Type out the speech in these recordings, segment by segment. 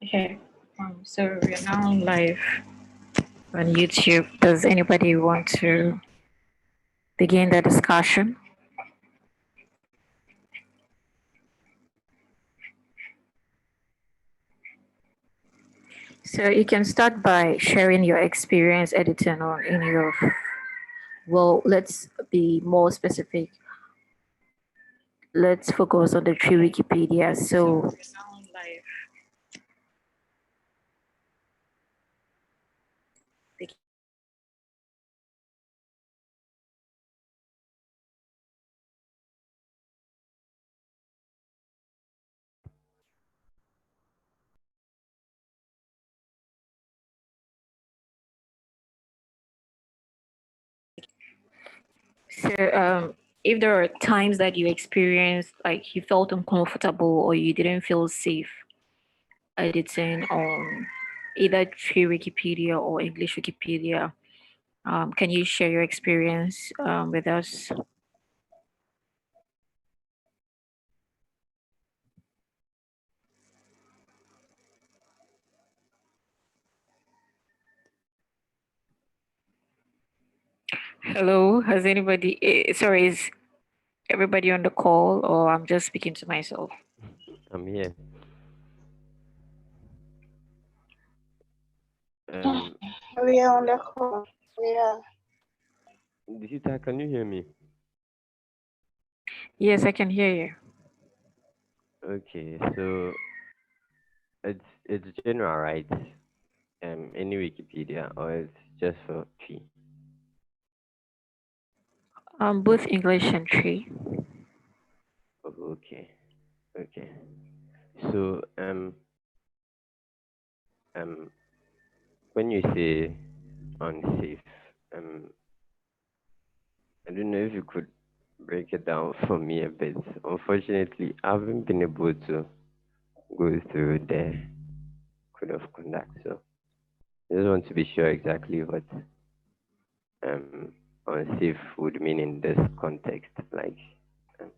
Okay. So we're now live on YouTube. Does anybody want to begin the discussion? So you can start by sharing your experience editing on in your, well, let's be more specific. Let's focus on the tree Wikipedia. So if there are times that you experienced like you felt uncomfortable or you didn't feel safe editing on either tree Wikipedia or English Wikipedia, can you share your experience with us? Hello, has anybody, sorry, is everybody on the call or I'm just speaking to myself? I'm here. We are on the call. Yeah. Dishita, can you hear me? Yes, I can hear you. Okay, so it's general, right? Any Wikipedia, or it's just for tree? Both English and tree. Oh, okay, okay. So when you say unsafe, I don't know if you could break it down for me a bit. Unfortunately, I haven't been able to go through the code of conduct, so I just want to be sure exactly what unsafe would mean in this context. Like, um,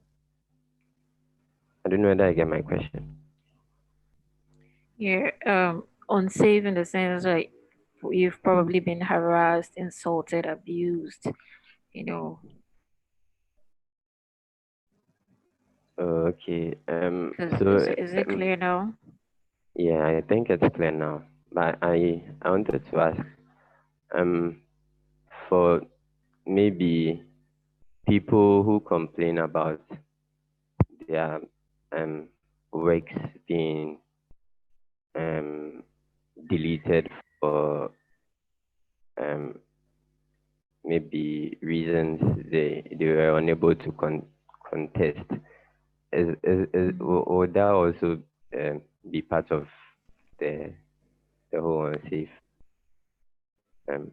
I don't know whether I get my question. Yeah, unsafe in the sense like you've probably been harassed, insulted, abused, you know. Okay. So Is it clear now? yeah, I think it's clear now. But I wanted to ask, um, for maybe people who complain about their works being um deleted for um maybe reasons they were unable to contest. Would that also be part of the the whole unsafe? Um,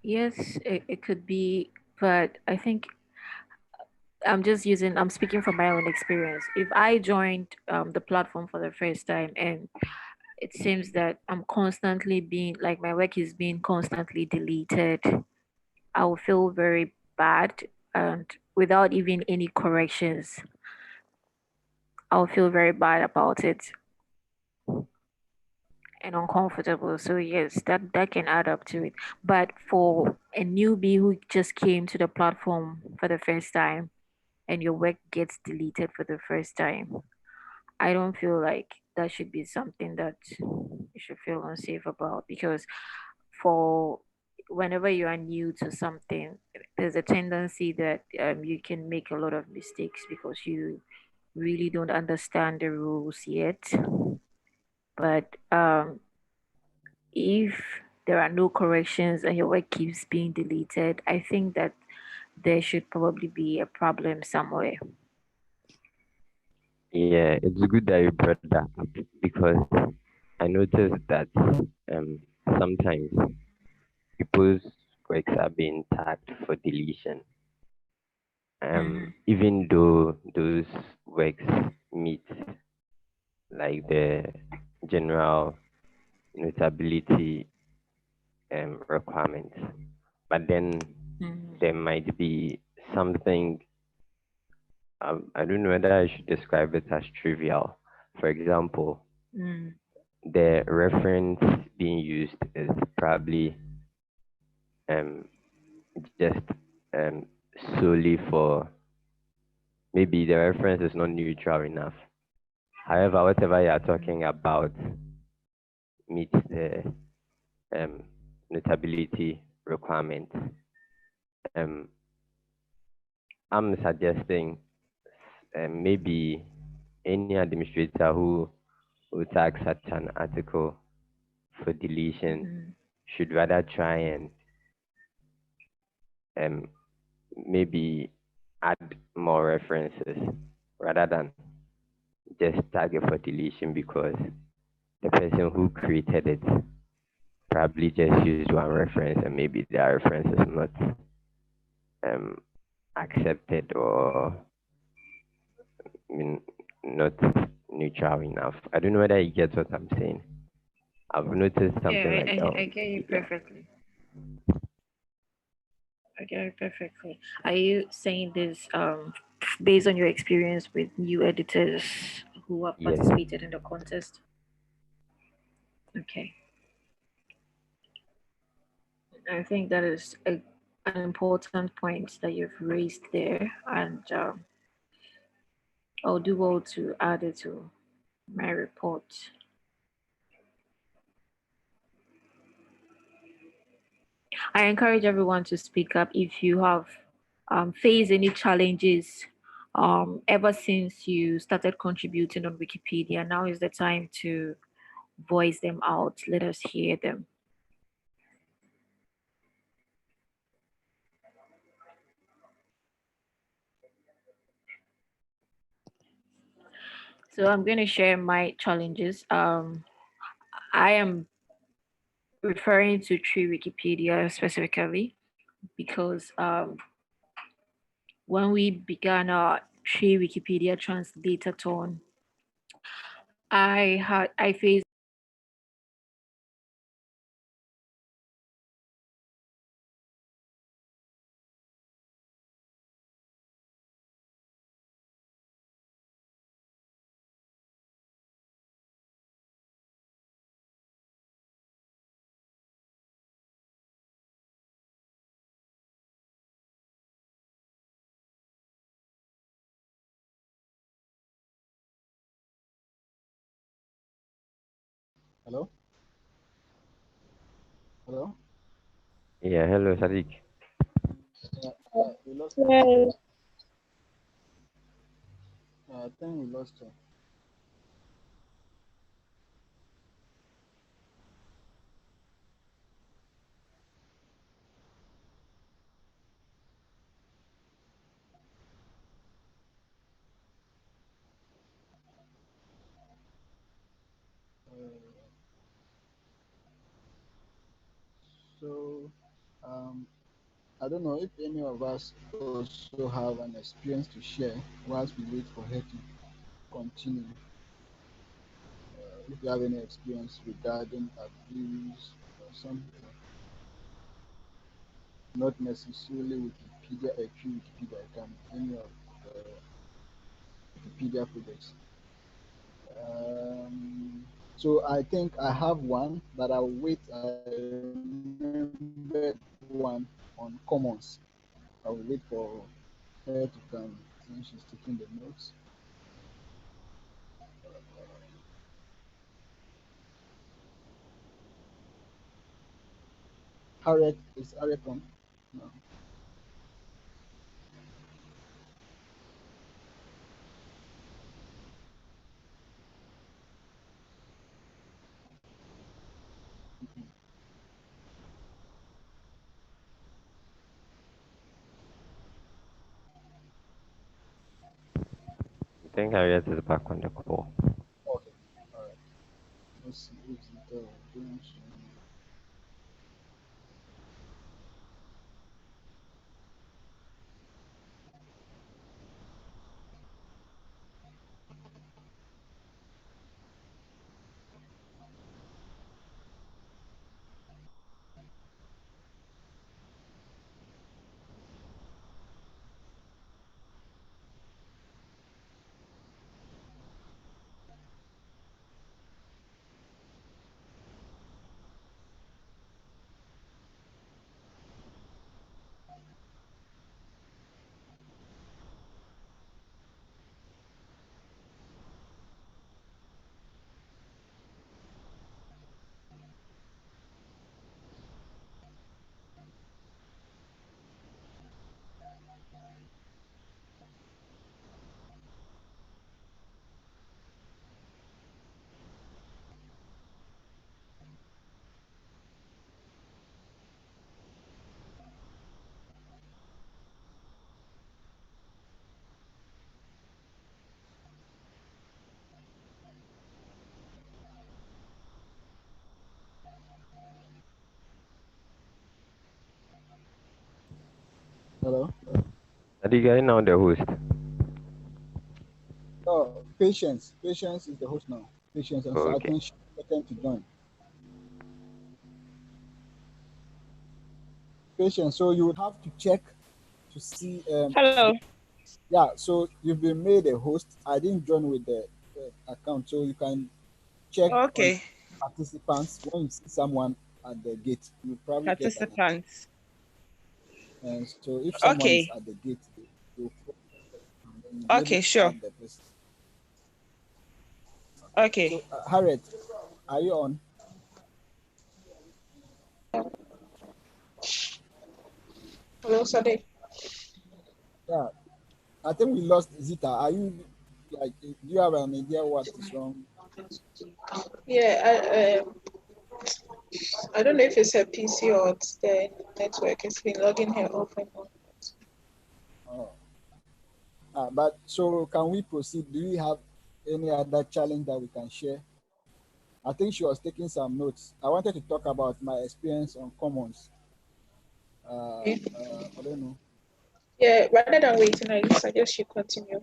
Yes, it could be, but I think I'm speaking from my own experience. If I joined the platform for the first time and it seems that I'm constantly being, like my work is being constantly deleted, I will feel very bad and without even any corrections, I'll feel very bad about it and uncomfortable. So yes, that can add up to it. But for a newbie who just came to the platform for the first time and your work gets deleted for the first time, I don't feel like that should be something that you should feel unsafe about because for whenever you are new to something, there's a tendency that you can make a lot of mistakes because you really don't understand the rules yet. But if there are no corrections and your work keeps being deleted, I think that there should probably be a problem somewhere. yeah, it's good that you brought that up because I noticed that um, sometimes people's works are being tagged for deletion, Mm-hmm. even though those works meet like the general notability requirements, but then Mm-hmm. there might be something I don't know whether I should describe it as trivial. For example, Mm, the reference being used is probably um just um solely for, maybe the reference is not neutral enough. However, whatever you are mm, talking about meets the um notability requirement. Um, I'm suggesting maybe any administrator who tags such an article for deletion mm, should rather try and um, maybe add more references rather than just tag it for deletion, because the person who created it probably just used one reference and maybe their reference is not um, accepted, or I mean, not neutral enough. I don't know whether you get what I'm saying. I've noticed yeah, something like that I on get you Wikipedia. perfectly. I get it perfectly. Are you saying this based on your experience with new editors who have Yes. participated in the contest? Okay. I think that is an important point that you've raised there, and I'll do well to add it to my report. I encourage everyone to speak up if you have faced any challenges ever since you started contributing on Wikipedia. Now is the time to voice them out. Let us hear them. So I'm going to share my challenges. I am referring to Tree Wikipedia specifically because when we began our Tree Wikipedia translatathon, I faced Hello? Hello? Yeah, hello, Sadiq. We lost you. Yes. I think we lost you. So, um, I don't know if any of us also have an experience to share whilst we wait for her to continue. If you have any experience regarding abuse or something, not necessarily Wikipedia, a true Wikipedia account, any of the Wikipedia projects. So I think I have one, but I'll wait. I remember one on commons. I'll wait for her to come since she's taking the notes. Harriet, is Harriet on? No. I think Harriet is back on the call. Okay. All right. Let's see if Zita will do so. Hello. Are the guy now the host? Oh, patience. Patience is the host now. Patience, and so I Okay. think she's second to join. Patience. So you would have to check to see. Hello. Yeah. So you've been made a host. I didn't join with the account, so you can check on Okay. participants. When you see someone at the gate, you probably get an alert. Participants. And so if someone is Okay. at the gate, they will call you, and then you'll be able Okay, to sure. add the person. Okay. So Harriet, are you on? Hello, Sadiq. Yeah. I think we lost Zita. Are you like? Do you have an idea what is wrong? Yeah, I don't know if it's her PC or it's the network. It's been logging her off and on. Oh. But so can we proceed? Do we have any other challenge that we can share? I think she was taking some notes. I wanted to talk about my experience on commons. Okay. I don't know. Yeah, rather than waiting, I suggest you continue.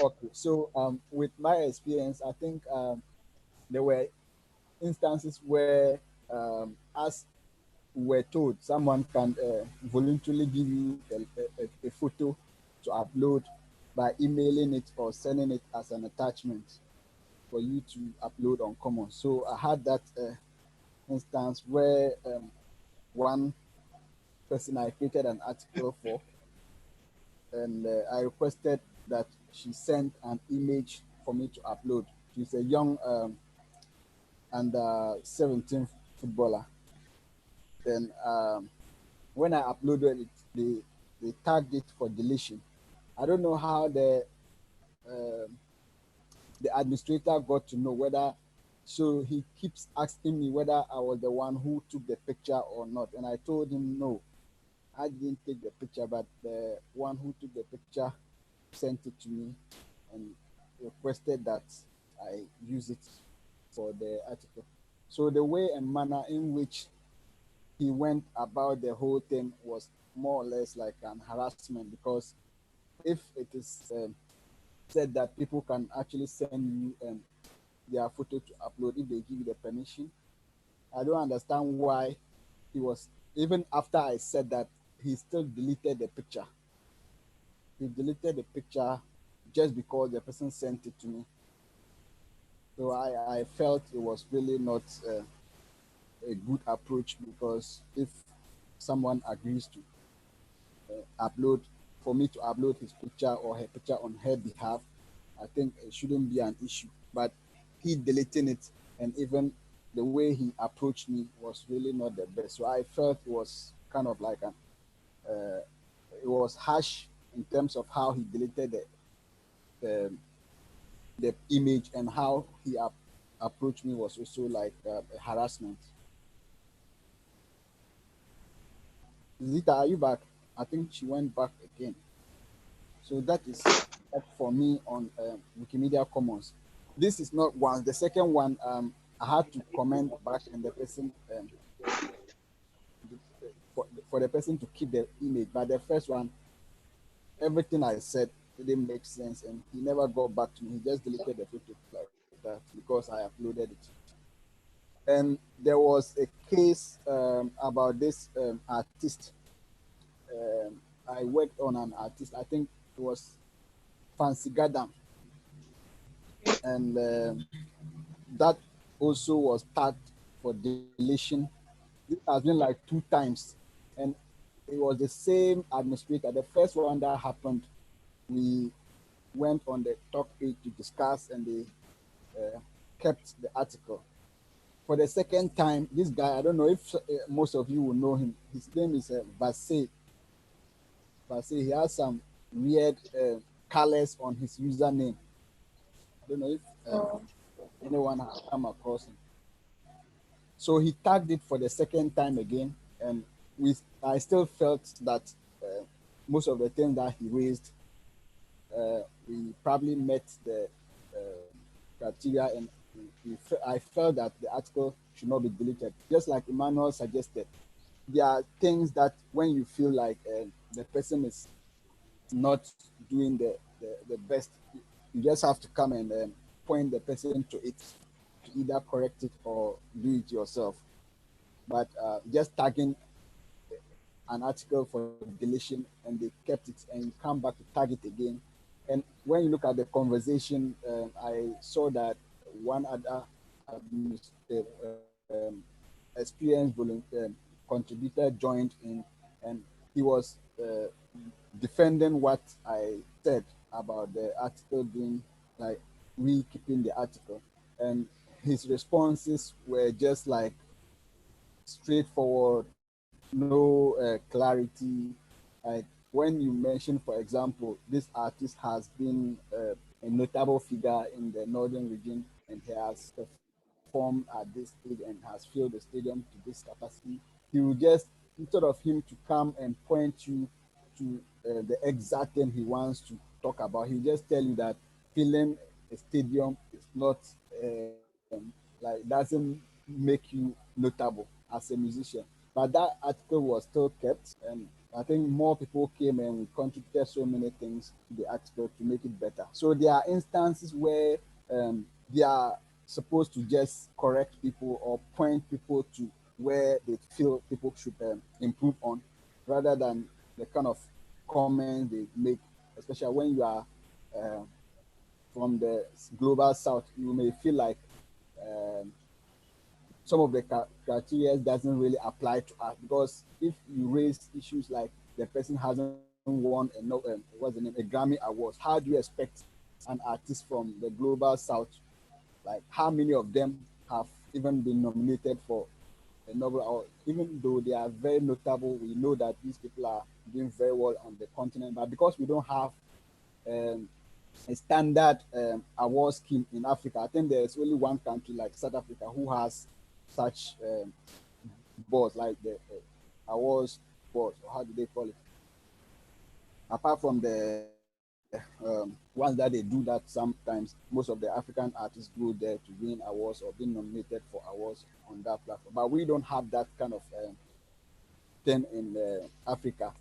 Okay, so with my experience, I think there were instances where, as we were told, someone can voluntarily give you a photo to upload by emailing it or sending it as an attachment for you to upload on Commons. So I had that instance where one person I created an article for, and I requested that she sent an image for me to upload. She's a young under 17 footballer. Then when I uploaded it, they tagged it for deletion. I don't know how um the administrator got to know whether. So he keeps asking me whether I was the one who took the picture or not, and I told him no, I didn't take the picture, but the one who took the picture sent it to me and requested that I use it for the article. So the way and manner in which he went about the whole thing was more or less like an harassment, because if it is said that people can actually send you their photo to upload if they give you the permission, I don't understand why he was, even after I said that, he still deleted the picture. He deleted the picture just because the person sent it to me. So I felt it was really not a good approach, because if someone agrees to upload, for me to upload his picture or her picture on her behalf, I think it shouldn't be an issue. But he deleting it, and even the way he approached me was really not the best. So I felt it was kind of like it was harsh in terms of how he deleted the, the image, and how he approached me was also like a harassment. Zita, are you back? I think she went back again. So that is that for me on Wikimedia Commons. This is not one. The second one, I had to comment back, and the person for the person to keep the image. But the first one, everything I said didn't make sense, and he never got back to me. He just deleted the photo like that because I uploaded it. And there was a case about this artist. I worked on an artist. I think it was Fancy Gadam, and that also was tagged for deletion. This has been like 2 times, and it was the same administrator. The first one that happened, we went on the talk page to discuss, and they kept the article. For the second time, this guy, I don't know if most of you will know him. His name is Vasey. Vasey. He has some weird colors on his username. I don't know if Oh, anyone has come across him. So he tagged it for the second time again, and I still felt that most of the things that he raised, we probably met the criteria, and I felt that the article should not be deleted, just like Emmanuel suggested. there are things that when you feel like the person is not doing the best, you just have to come and point the person to it, to either correct it or do it yourself. But just tagging an article for deletion and they kept it, and you come back to tag it again. And when you look at the conversation, I saw that one other experienced contributor joined in, and he was defending what I said about the article being like we keeping the article, and his responses were just like straightforward, no clarity. Like when you mention, for example, this artist has been a notable figure in the northern region and he has performed at this stage and has filled the stadium to this capacity, he will just, instead of him to come and point you to the exact thing he wants to talk about, he just tell you that filling a stadium is not like doesn't make you notable as a musician. But that article was still kept, and I think more people came and contributed so many things to the article to make it better. So there are instances where they are supposed to just correct people or point people to where they feel people should improve on, rather than the kind of comments they make, especially when you are uh, from the global south. You may feel like um, some of the criteria doesn't really apply to us, because if you raise issues like the person hasn't won a no, what's the name, a Grammy Awards, how do you expect an artist from the global south, like how many of them have even been nominated for a Nobel Award? Even though they are very notable, we know that these people are doing very well on the continent, but because we don't have um, a standard award scheme in Africa, I think there's only one country like South Africa who has such boards, like the awards boards, or how do they call it? Apart from the ones that they do that sometimes, most of the African artists go there to win awards or being nominated for awards on that platform. But we don't have that kind of thing in Africa,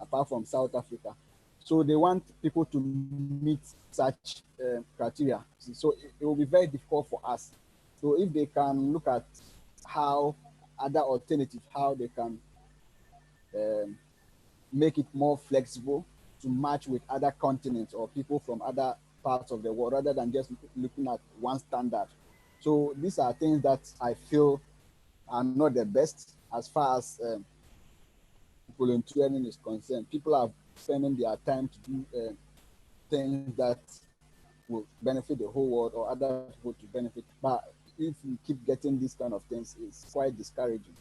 apart from South Africa. So they want people to meet such criteria. So it will be very difficult for us. So if they can look at how other alternatives, how they can um, make it more flexible to match with other continents or people from other parts of the world, rather than just looking at one standard. So these are things that I feel are not the best as far as volunteering is concerned. People are spending their time to do things that will benefit the whole world or other people to benefit. But if you keep getting these kind of things, it's quite discouraging.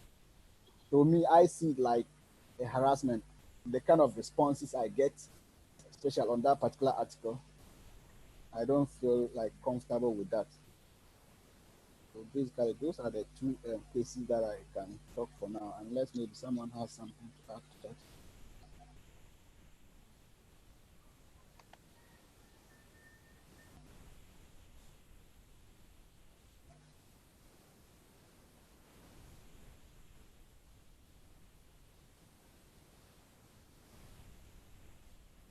So me, I see it like a harassment. The kind of responses I get, especially on that particular article, I don't feel like comfortable with that. So basically, those are the two cases that I can talk for now, unless maybe someone has something to add to that.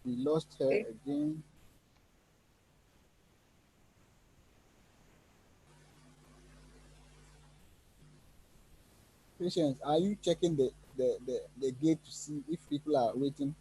We lost her Okay. again. Patience, are you checking the gate to see if people are waiting?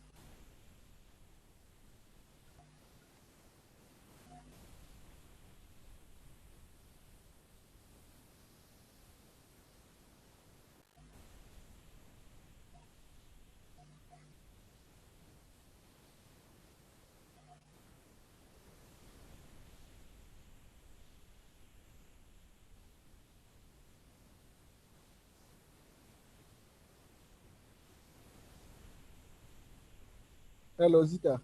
Hello, Zita.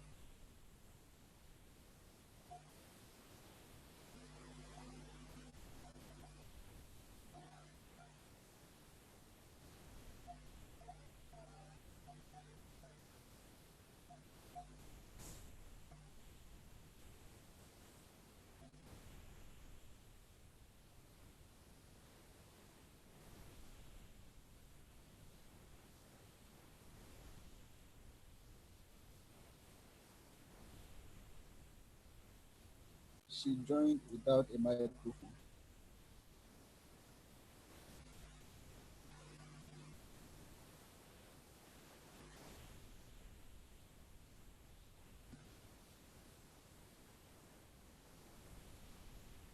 she joined without a microphone.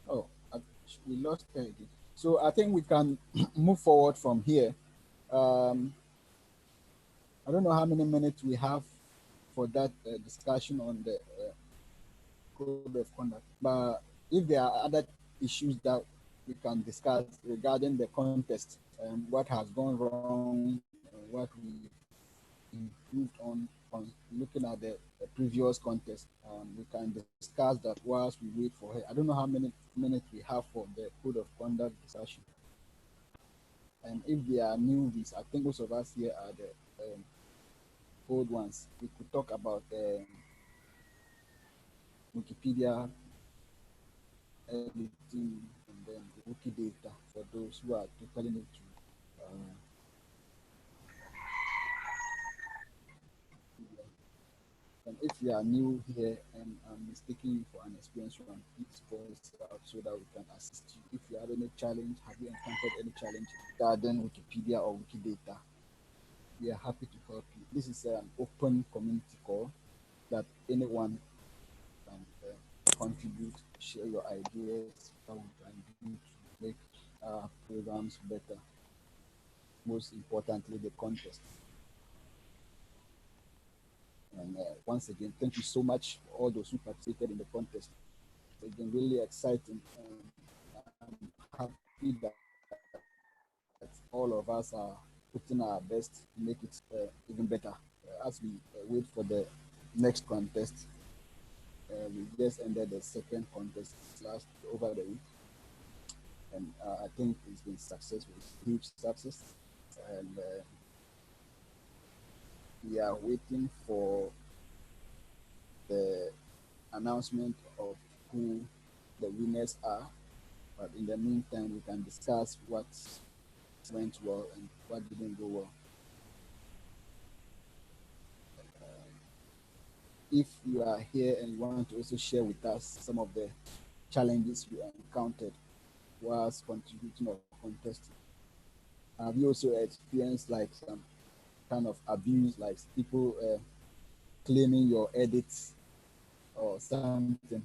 Oh, we lost her again. So I think we can move forward from here. Um, I don't know how many minutes we have for that discussion on the code of conduct, but if there are other issues that we can discuss regarding the contest and what has gone wrong and what we improved on looking at the previous contest, we can discuss that whilst we wait for her. I don't know how many minutes we have for the code of conduct discussion. And if there are newbies, I think most of us here are the old ones. We could talk about Wikipedia editing and then Wikidata for those who are totally new to. And if you are new here and I'm mistaking you for an experienced one, please voice out so that we can assist you. If you have any challenge, have you encountered any challenge regarding Wikipedia or Wikidata? We are happy to help you. This is an open community call that anyone can contribute, share your ideas, how we can do to make our programs better. Most importantly, the contest. And once again, thank you so much for all those who participated in the contest. It's been really exciting. I'm happy that all of us are putting our best to make it even better. As we wait for the next contest, we just ended the second contest last over the week, and I think it's been successful, huge success, and we are waiting for the announcement of who the winners are. But in the meantime, we can discuss what went well and what didn't go well. If you are here and you want to also share with us some of the challenges you encountered whilst contributing or contesting, have you also experienced like some kind of abuse, like people claiming your edits or something?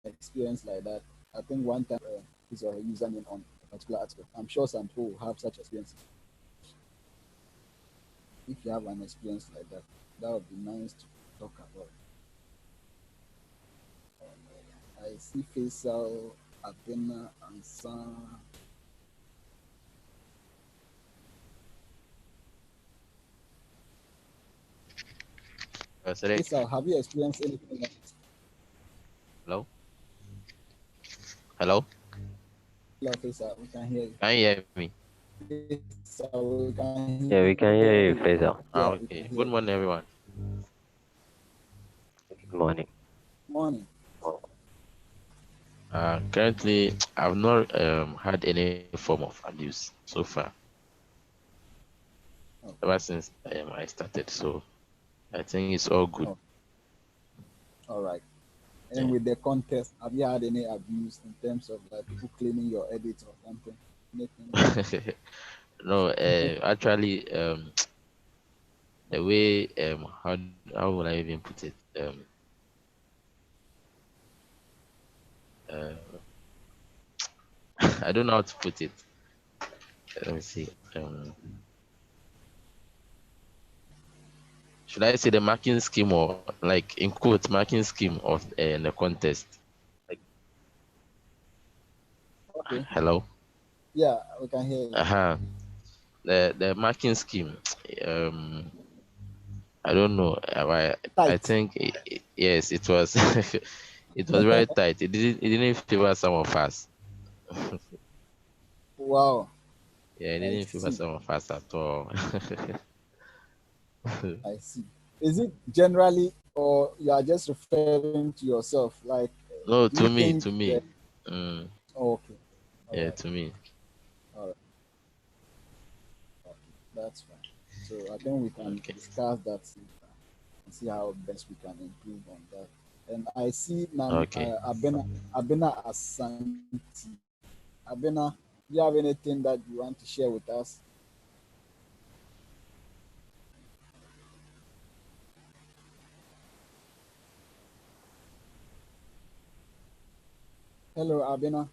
Experience like that. I think one time his or her username on a particular article. I'm sure some people have such experience. If you have an experience like that, that would be nice to talk about. I see Faisal, Abena, and Sam. Cedric, Faisal, have you experienced anything like that? hello? Hello? Hello, Faisal, we can hear you. Can you hear me? Faisal, we can hear you. Yeah, we can hear you, Yeah, Faisal. we can hear Okay. you. Good morning, everyone. Good morning. Morning. Currently, I've not had any form of abuse so far Oh. ever since I started. So I think it's all good. Oh. All right. Yeah. And with the contest, have you had any abuse in terms of like people claiming your edit or something? Anything? No, actually, the way how would I even put it? Uh, I don't know how to put it. Let me see. Should I say the marking scheme or like in quote marking scheme of the contest? Like, Okay. hello. Yeah, we can hear you. The marking scheme. I don't know. I Tight. think yes, it was it was very tight. It didn't favor some of us. Wow. Yeah, it I didn't favor see. some of us at all. I see. Is it generally, or you are just referring to yourself? Like, No, do you to me, think to that? me. Mm, Oh, okay. All yeah, right. to me. All right. Okay. That's fine. So I think we can Okay. discuss that and see how best we can improve on that. And I see Okay. Abena Asanti. Abena, do you have anything that you want to share with us? Hello, Abena.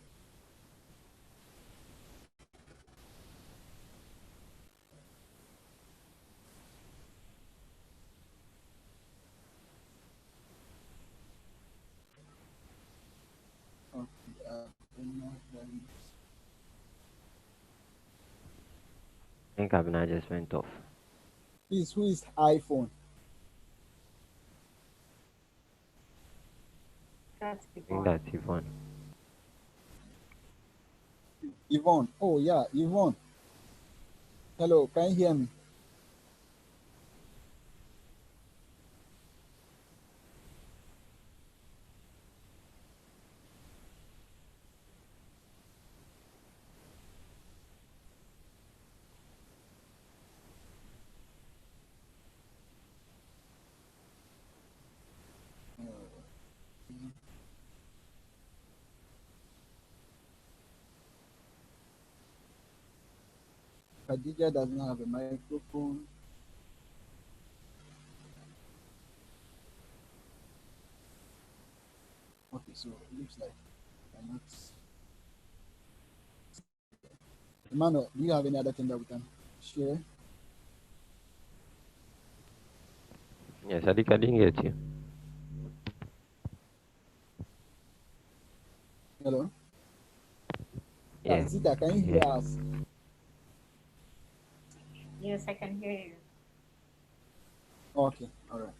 Okay, Abena, I think Abina just went off. please, who is iPhone? That's the I think one. that's Yvonne. Yvonne. Oh yeah, Yvonne. Hello, can you hear me? Khadija does not have a microphone. Okay, so it looks like I'm not. Emmanuel, do you have any other thing that we can share? Yes, I didn't get you. Hello? Yeah, Yeah, Zita, can you yeah. hear us? Yes, I can hear you. Okay, all right.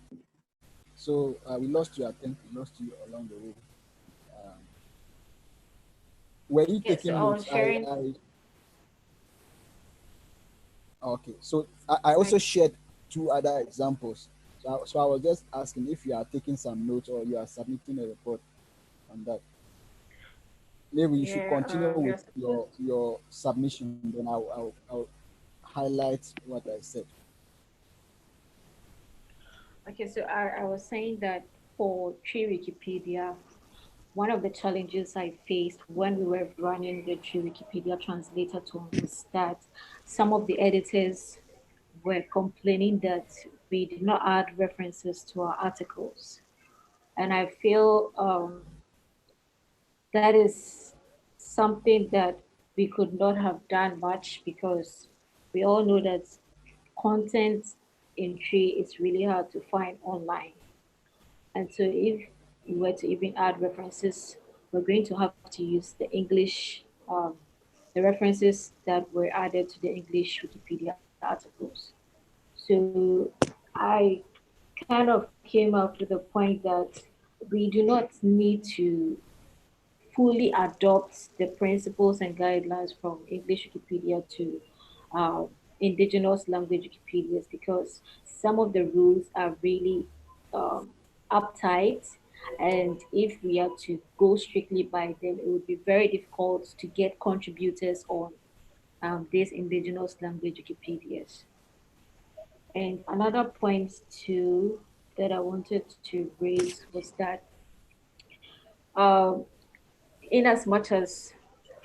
So we lost you, I think we lost you along the way. Um, were you Yes, so taking I was notes? sharing. Okay, so I also Sorry. shared two other examples. So I was just asking if you are taking some notes or you are submitting a report on that. Maybe you should Yeah, continue with you're supposed. your submission, then I'll highlight what I said. Okay, so I was saying that for Tree Wikipedia, one of the challenges I faced when we were running the Tree Wikipedia translator tool was that some of the editors were complaining that we did not add references to our articles. And I feel that is something that we could not have done much because we all know that content in Tree is really hard to find online. And so if we were to even add references, we're going to have to use the English, the references that were added to the English Wikipedia articles. So I kind of came up with the point that we do not need to fully adopt the principles and guidelines from English Wikipedia to uh, indigenous language Wikipedias because some of the rules are really um, uptight. And if we are to go strictly by them, it would be very difficult to get contributors on these indigenous language Wikipedias. And another point too that I wanted to raise was that um, in as much as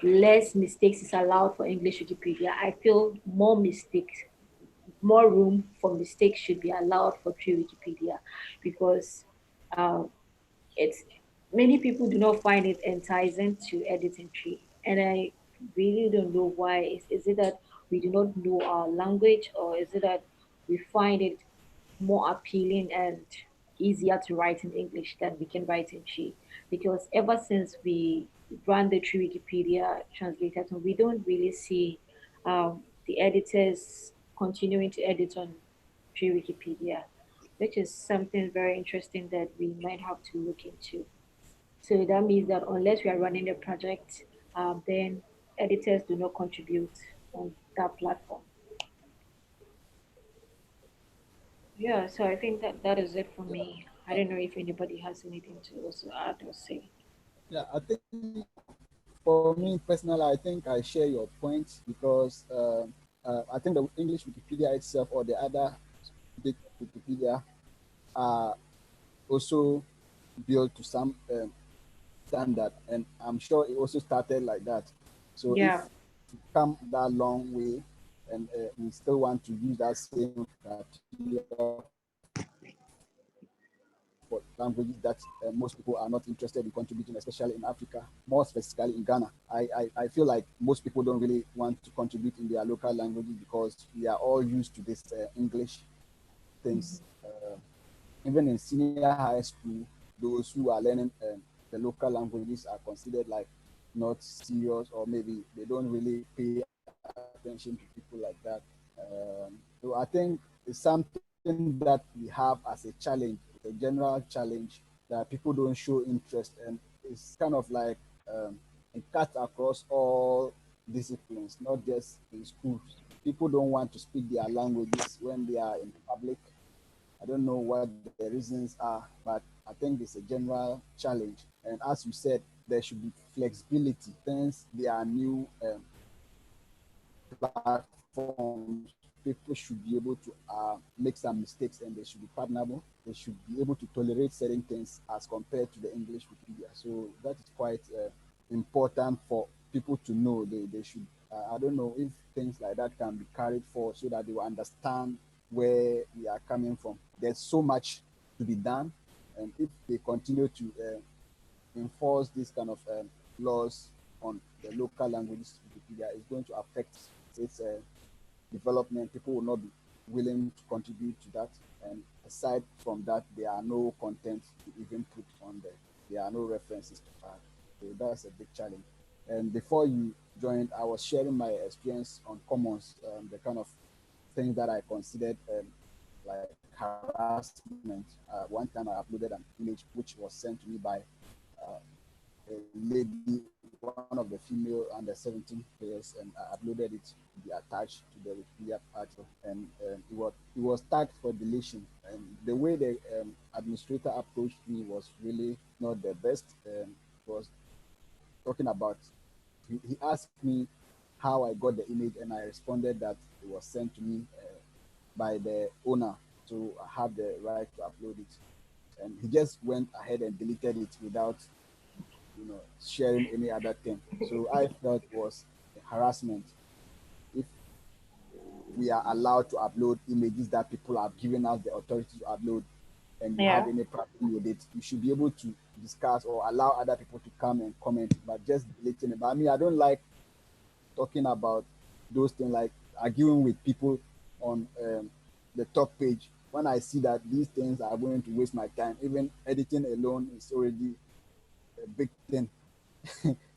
less mistakes is allowed for English Wikipedia, I feel more room for mistakes should be allowed for True Wikipedia because uh, it's many people do not find it enticing to edit in Tree, and I really don't know why. Is it that we do not know our language, or is it that we find it more appealing and easier to write in English than we can write in Chi? Because ever since we ran the True Wikipedia translator, we don't really see the editors continuing to edit on True Wikipedia, which is something very interesting that we might have to look into. So that means that unless we are running a project, then editors do not contribute on that platform. Yeah, so I think that that is it for Yeah, me. I don't know if anybody has anything to also add or say. yeah. I think for me personally, I think I share your points because I think the English Wikipedia itself or the other big Wikipedia are also built to some standard, and I'm sure it also started like that. So if Yeah. you come that long way and we still want to use that same criteria for languages that most people are not interested in contributing, especially in Africa, more specifically in Ghana. I feel like most people don't really want to contribute in their local languages because we are all used to this English things. Even in senior high school, those who are learning the local languages are considered like not serious, or maybe they don't really pay attention to people like that. So I think it's something that we have as a challenge, it's a general challenge that people don't show interest, and it's kind of like um, it cuts across all disciplines, not just in schools. People don't want to speak their languages when they are in public. I don't know what the reasons are, but I think it's a general challenge. And as you said, there should be flexibility since there are new platforms. People should be able to make some mistakes and they should be pardonable. They should be able to tolerate certain things as compared to the English Wikipedia. So that is quite important for people to know. They should, I don't know if things like that can be carried forward so that they will understand where we are coming from. There's so much to be done. And if they continue to enforce this kind of laws on the local languages Wikipedia, it's going to affect its development. People will not be willing to contribute to that. And aside from that, there are no content to even put on there. There are no references to add. So that's a big challenge. And before you joined, I was sharing my experience on Commons, the kind of things that I considered like harassment. One time I uploaded an image which was sent to me by uh, a lady, one of the female under 17 players, and I uploaded it to be attached to the Wikipedia article, and it was tagged for deletion. And the way the administrator approached me was really not the best. Was talking about he asked me how I got the image, and I responded that it was sent to me by the owner, so I have the right to upload it. And he just went ahead and deleted it without sharing any other thing. So I felt it was harassment. If we are allowed to upload images that people have given us the authority to upload, and you have Yeah. any problem with it, you should be able to discuss or allow other people to come and comment, but just deleting it. But I mean, I don't like talking about those things, like arguing with people on the top page. When I see that these things are going to waste my time, even editing alone is already a big thing.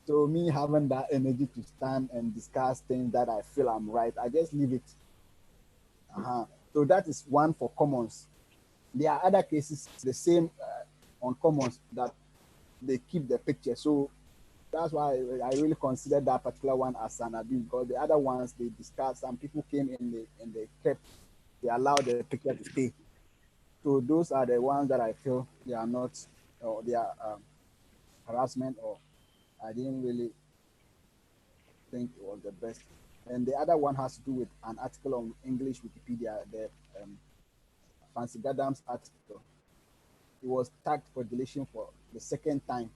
So me having that energy to stand and discuss things that I feel I'm right, I just leave it. So that is one for commons. There are other cases the same on commons that they keep the picture. So that's why I really consider that particular one as an abuse, because the other ones they discussed, some people came in they kept, they allowed the picture to stay. So those are the ones that I feel they are not, or they are harassment, or I didn't really think it was the best. And the other one has to do with an article on English Wikipedia, the Fancy Gadam's article. It was tagged for deletion for the second time.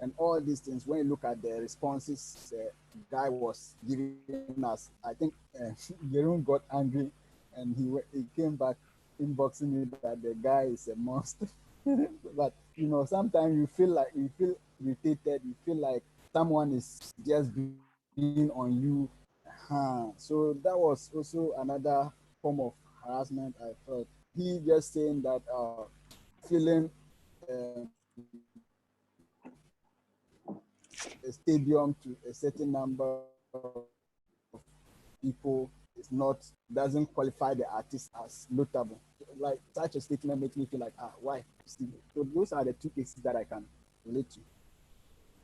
And all these things, when you look at the responses the guy was giving us, I think Jerome got angry, and he came back inboxing me that the guy is a monster. But sometimes you feel irritated, you feel like someone is just being on you. So that was also another form of harassment, I felt. He just saying that filling a stadium to a certain number of people doesn't qualify the artist as notable. Like such a statement makes me feel like, why? See, so those are the two cases that I can relate to.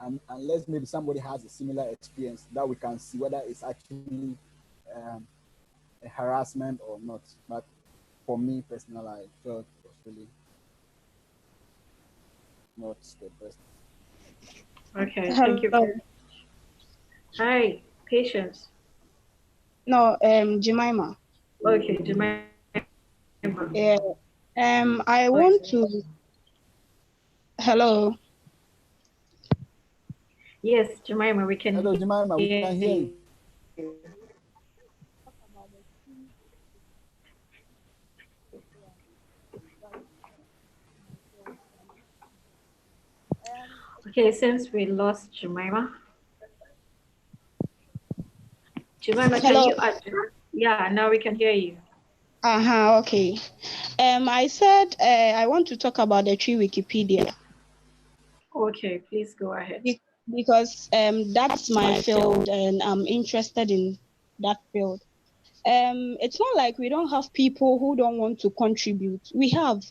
And unless maybe somebody has a similar experience that we can see whether it's actually um, a harassment or not. But for me personally, I felt it was really not the best. Okay. Thank you. Hello. Hi, Patience. No, Jemima. Okay, Jemima. Yeah. I Voice. want to. Hello. Yes, Jemima, we can Hello, hear you. Jemima, we can hear you. Okay, since we lost Jemima, Jemima, can Hello. you address? Yeah, now we can hear you. Uh-huh, okay. I said I want to talk about the tree Wikipedia Okay, please go ahead. because that's my field and I'm interested in that field. It's not like we don't have people who don't want to contribute. We have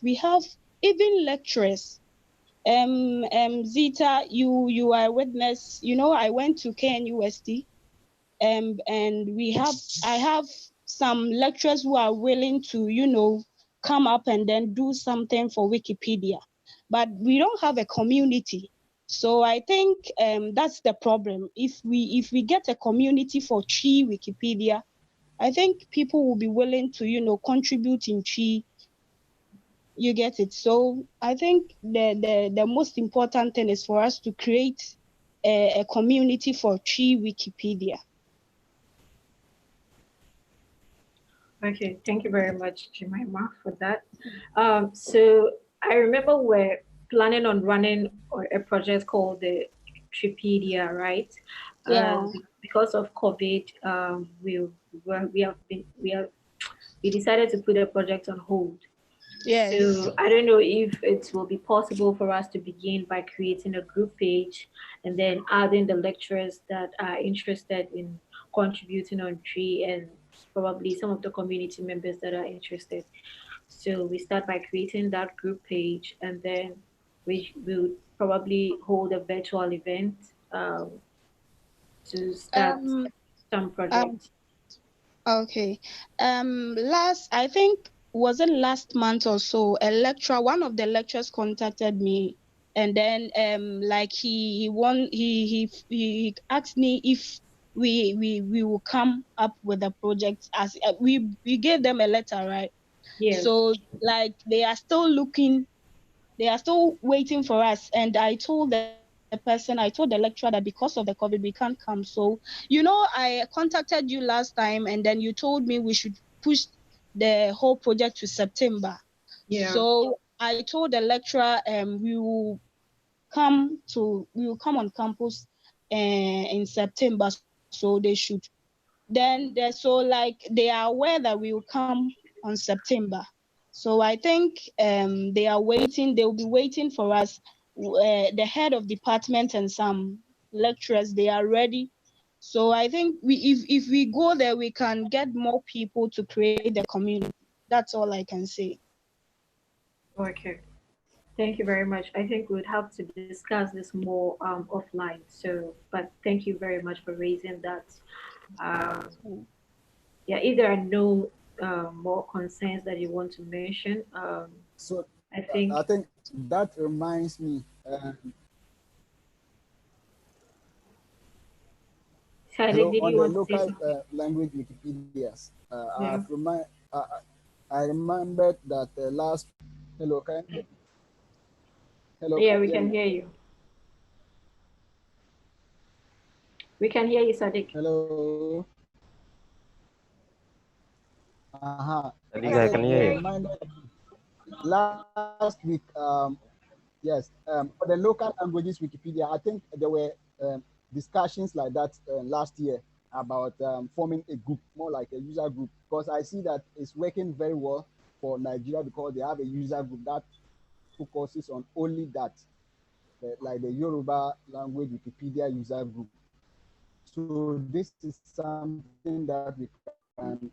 even lecturers. Zita, you are a witness. You know, I went to KNUST, and I have some lecturers who are willing to, come up and then do something for Wikipedia, but we don't have a community. So I think that's the problem. If we get a community for Chi Wikipedia, I think people will be willing to, contribute in Chi. You get it. So I think the most important thing is for us to create a community for Chi Wikipedia. Okay, thank you very much, Jemima, for that. So I remember we're planning on running a project called the Tripedia, right? Yeah. Because of COVID, we have been we decided to put the project on hold. Yes. So I don't know if it will be possible for us to begin by creating a group page and then adding the lecturers that are interested in contributing on Tree and probably some of the community members that are interested. So we start by creating that group page and then we will probably hold a virtual event um, to start Um, some um, projects. okay. I think, was it last month or so, one of the lecturers contacted me, and then like he asked me if we will come up with a project, as we gave them a letter, right? Yes. So like they are still waiting for us. And I told the lecturer that because of the COVID, we can't come. So, I contacted you last time, and then you told me we should push the whole project to September. Yeah. So I told the lecturer we will come on campus in September. So they should they are aware that we will come on September. So I think they are waiting. They will be waiting for us. The head of department and some lecturers, they are ready. So I think if we go there, we can get more people to create the community. That's all I can say. Okay. Thank you very much. I think we would have to discuss this more offline. So, but thank you very much for raising that. Um, yeah, if there are no more concerns that you want to mention, So I think. I think that reminds me. Shadi, Hello, did on you the want to say local something? language Wikipedias. Yeah. I remembered that last. Hello, hello, Yeah, can we you hear can me? hear you. We can hear you, Sadiq. Hello. I I think I said can you hear you. reminded last week. Yes, for the local languages Wikipedia, I think there were discussions like that last year about forming a group, more like a user group, because I see that it's working very well for Nigeria because they have a user group that focuses on only that, like the Yoruba language Wikipedia user group. So this is something that we can,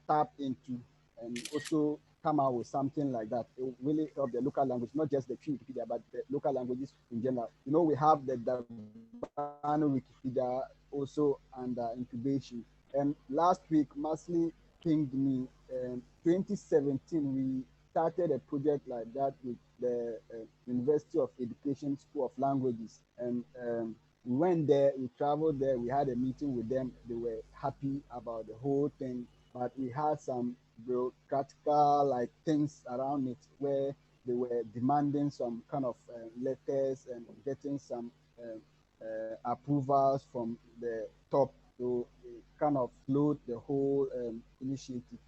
tap into and also come out with something like that. It will really help the local language, not just the true Wikipedia, but the local languages in general. We have the Dabano Wikipedia also under incubation. And last week, Masli pinged me. 2017, we started a project like that with the University of Education School of Languages, and We went there, we traveled there, we had a meeting with them. They were happy about the whole thing, but we had some bureaucratical like things around it where they were demanding some kind of letters and getting some approvals from the top, to kind of slowed the whole initiative.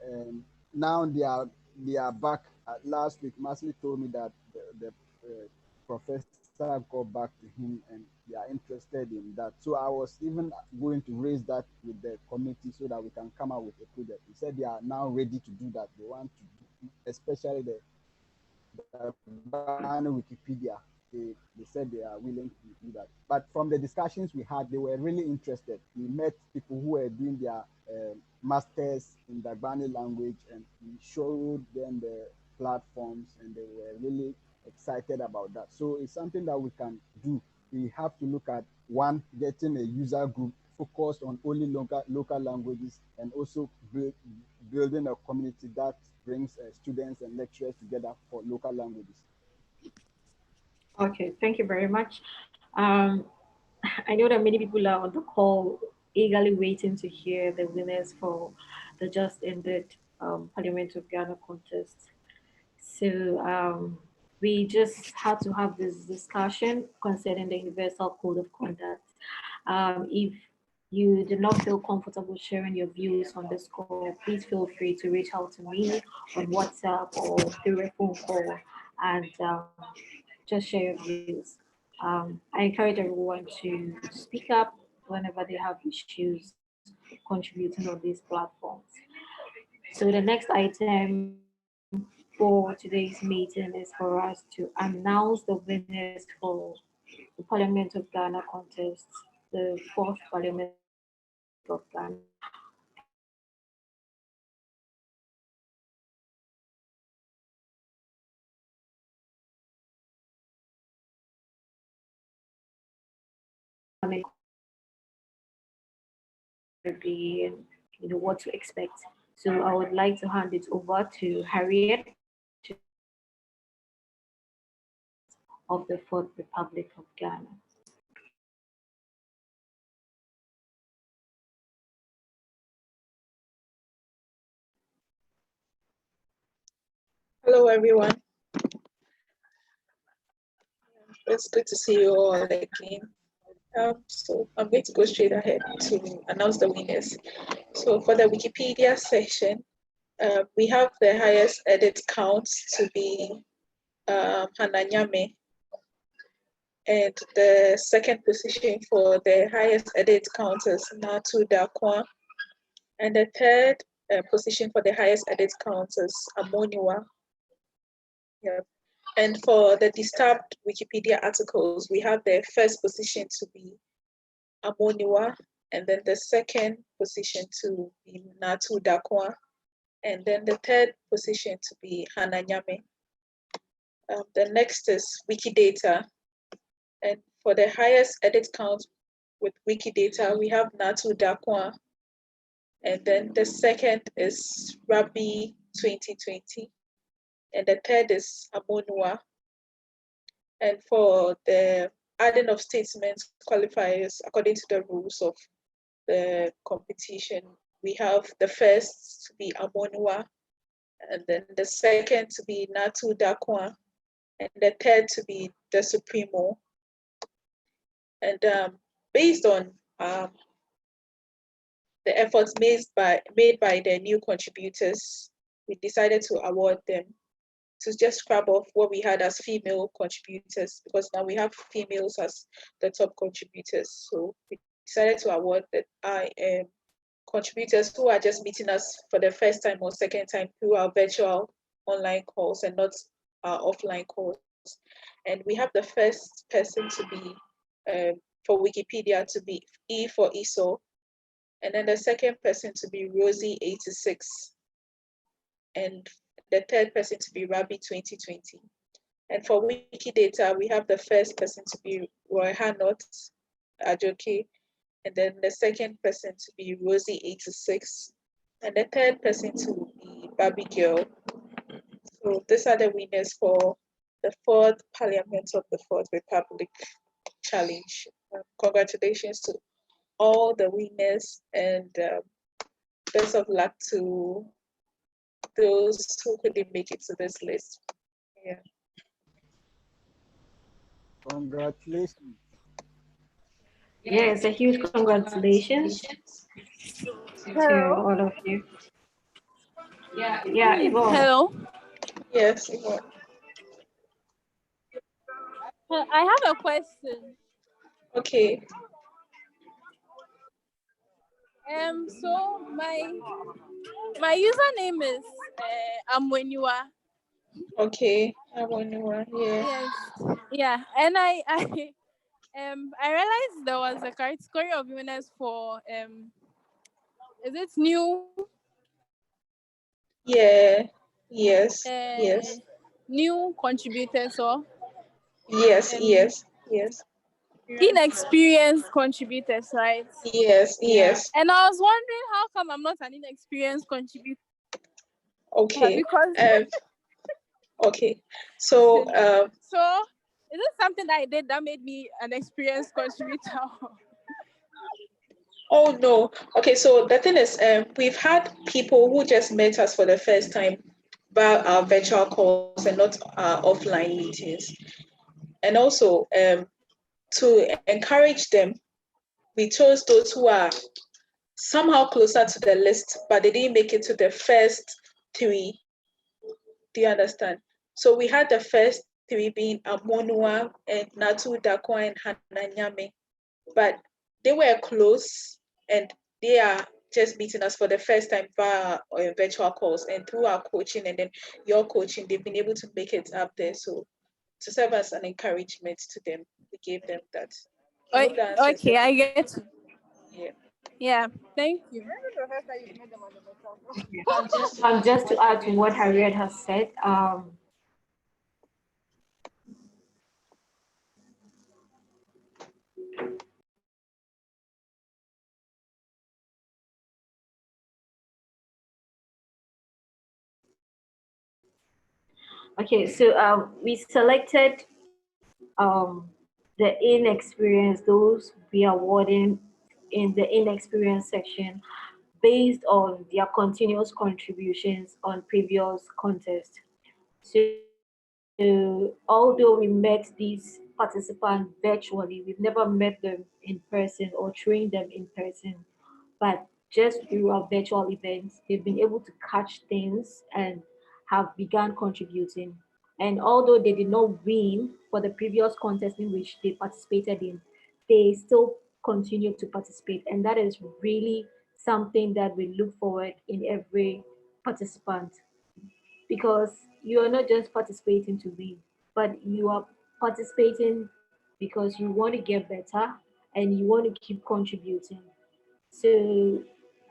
And now they are back. Last week, Masley told me that the professor got back to him and they are interested in that. So I was even going to raise that with the committee so that we can come out with a project. He said they are now ready to do that. They want to do, especially the Ghana Wikipedia. They said they are willing to do that. But from the discussions we had, they were really interested. We met people who were doing their masters in the Ghana language, and we showed them the platforms, and they were really excited about that. So it's something that we can do. We have to look at one, getting a user group focused on only local languages, and also building a community that brings students and lecturers together for local languages. Okay, thank you very much. I know that many people are on the call eagerly waiting to hear the winners for the just ended Parliament of Ghana contest. So we just had to have this discussion concerning the Universal Code of Conduct. If you do not feel comfortable sharing your views on this call, please feel free to reach out to me on WhatsApp or through a phone call, and just share your views. I encourage everyone to speak up whenever they have issues contributing on these platforms. So the next item for today's meeting is for us to announce the winners for the Parliament of Ghana contest, the fourth Parliament of Ghana. Be and what to expect. So I would like to hand it over to Harriet to of the Fourth Republic of Ghana. Hello, everyone. It's good to see you all again. So I'm going to go straight ahead to announce the winners. So for the Wikipedia section, we have the highest edit count to be Hannah Nyame. And the second position for the highest edit count is Natu Dakwa. And the third position for the highest edit count is Amoniwa. Yep. And for the disturbed Wikipedia articles, we have the first position to be Amoniwa, and then the second position to be Natu Dakwa, and then the third position to be Hannah Nyame. The next is Wikidata, and for the highest edit count with Wikidata, we have Natu Dakwa, and then the second is Rabbi 2020, and the third is Amonua. And for the adding of statements qualifiers according to the rules of the competition, we have the first to be Amonua, and then the second to be Natu Dakwa, and the third to be the Supremo. And based on the efforts made by the new contributors, we decided to award them, to just scrub off what we had as female contributors, because now we have females as the top contributors. So we decided to award the contributors who are just meeting us for the first time or second time through our virtual online calls and not our offline calls. And we have the first person to be, for Wikipedia, to be E for ESO, and then the second person to be Rosie86, and the third person to be Rabbi 2020. And for Wikidata, we have the first person to be Roy Hanot Ajoke, and then the second person to be Rosie86, and the third person to be Barbie Girl. So these are the winners for the fourth Parliament of the Fourth Republic Challenge. congratulations to all the winners, and best of luck to those who couldn't make it to this list. Yeah. Congratulations. Yes, a huge congratulations to Hello. all of you. Yeah, Yvonne. Hello. Yes, Yvonne. I have a question. Okay. So my username is Amwenua. Okay. I want one. Yeah. Yes. Yeah. And I realized there was a category of winners for is it Yeah. Yes. uh Yes. new contributors or Yes. um Yes. Yes. inexperienced contributors, right? Yes. Yes. And I was wondering how come I'm not an inexperienced contributor Okay. because Um. Okay. So. so is it something that I did that made me an experienced contributor? Oh no. Okay. So the thing is, we've had people who just met us for the first time via our virtual calls and not our offline meetings, and also to encourage them, we chose those who are somehow closer to the list, but they didn't make it to the first three. Do you understand? So we had the first three being Amonua and Natu Dakwa and Hananyame, but they were close and they are just meeting us for the first time via virtual calls, and through our coaching and then your coaching, they've been able to make it up there. So to serve as an encouragement to them, we gave them that. I hope that answers the Okay, I get you. yeah. Yeah, thank you. Just to add to what Harriet has said, okay, so we selected the inexperienced, those we are awarding in the inexperienced section based on their continuous contributions on previous contests. So although we met these participants virtually, we've never met them in person or trained them in person. But just through our virtual events, they've been able to catch things and have begun contributing. And although they did not win for the previous contest in which they participated in, they still continue to participate. And that is really something that we look forward in every participant, because you are not just participating to win, but you are participating because you want to get better and you want to keep contributing. So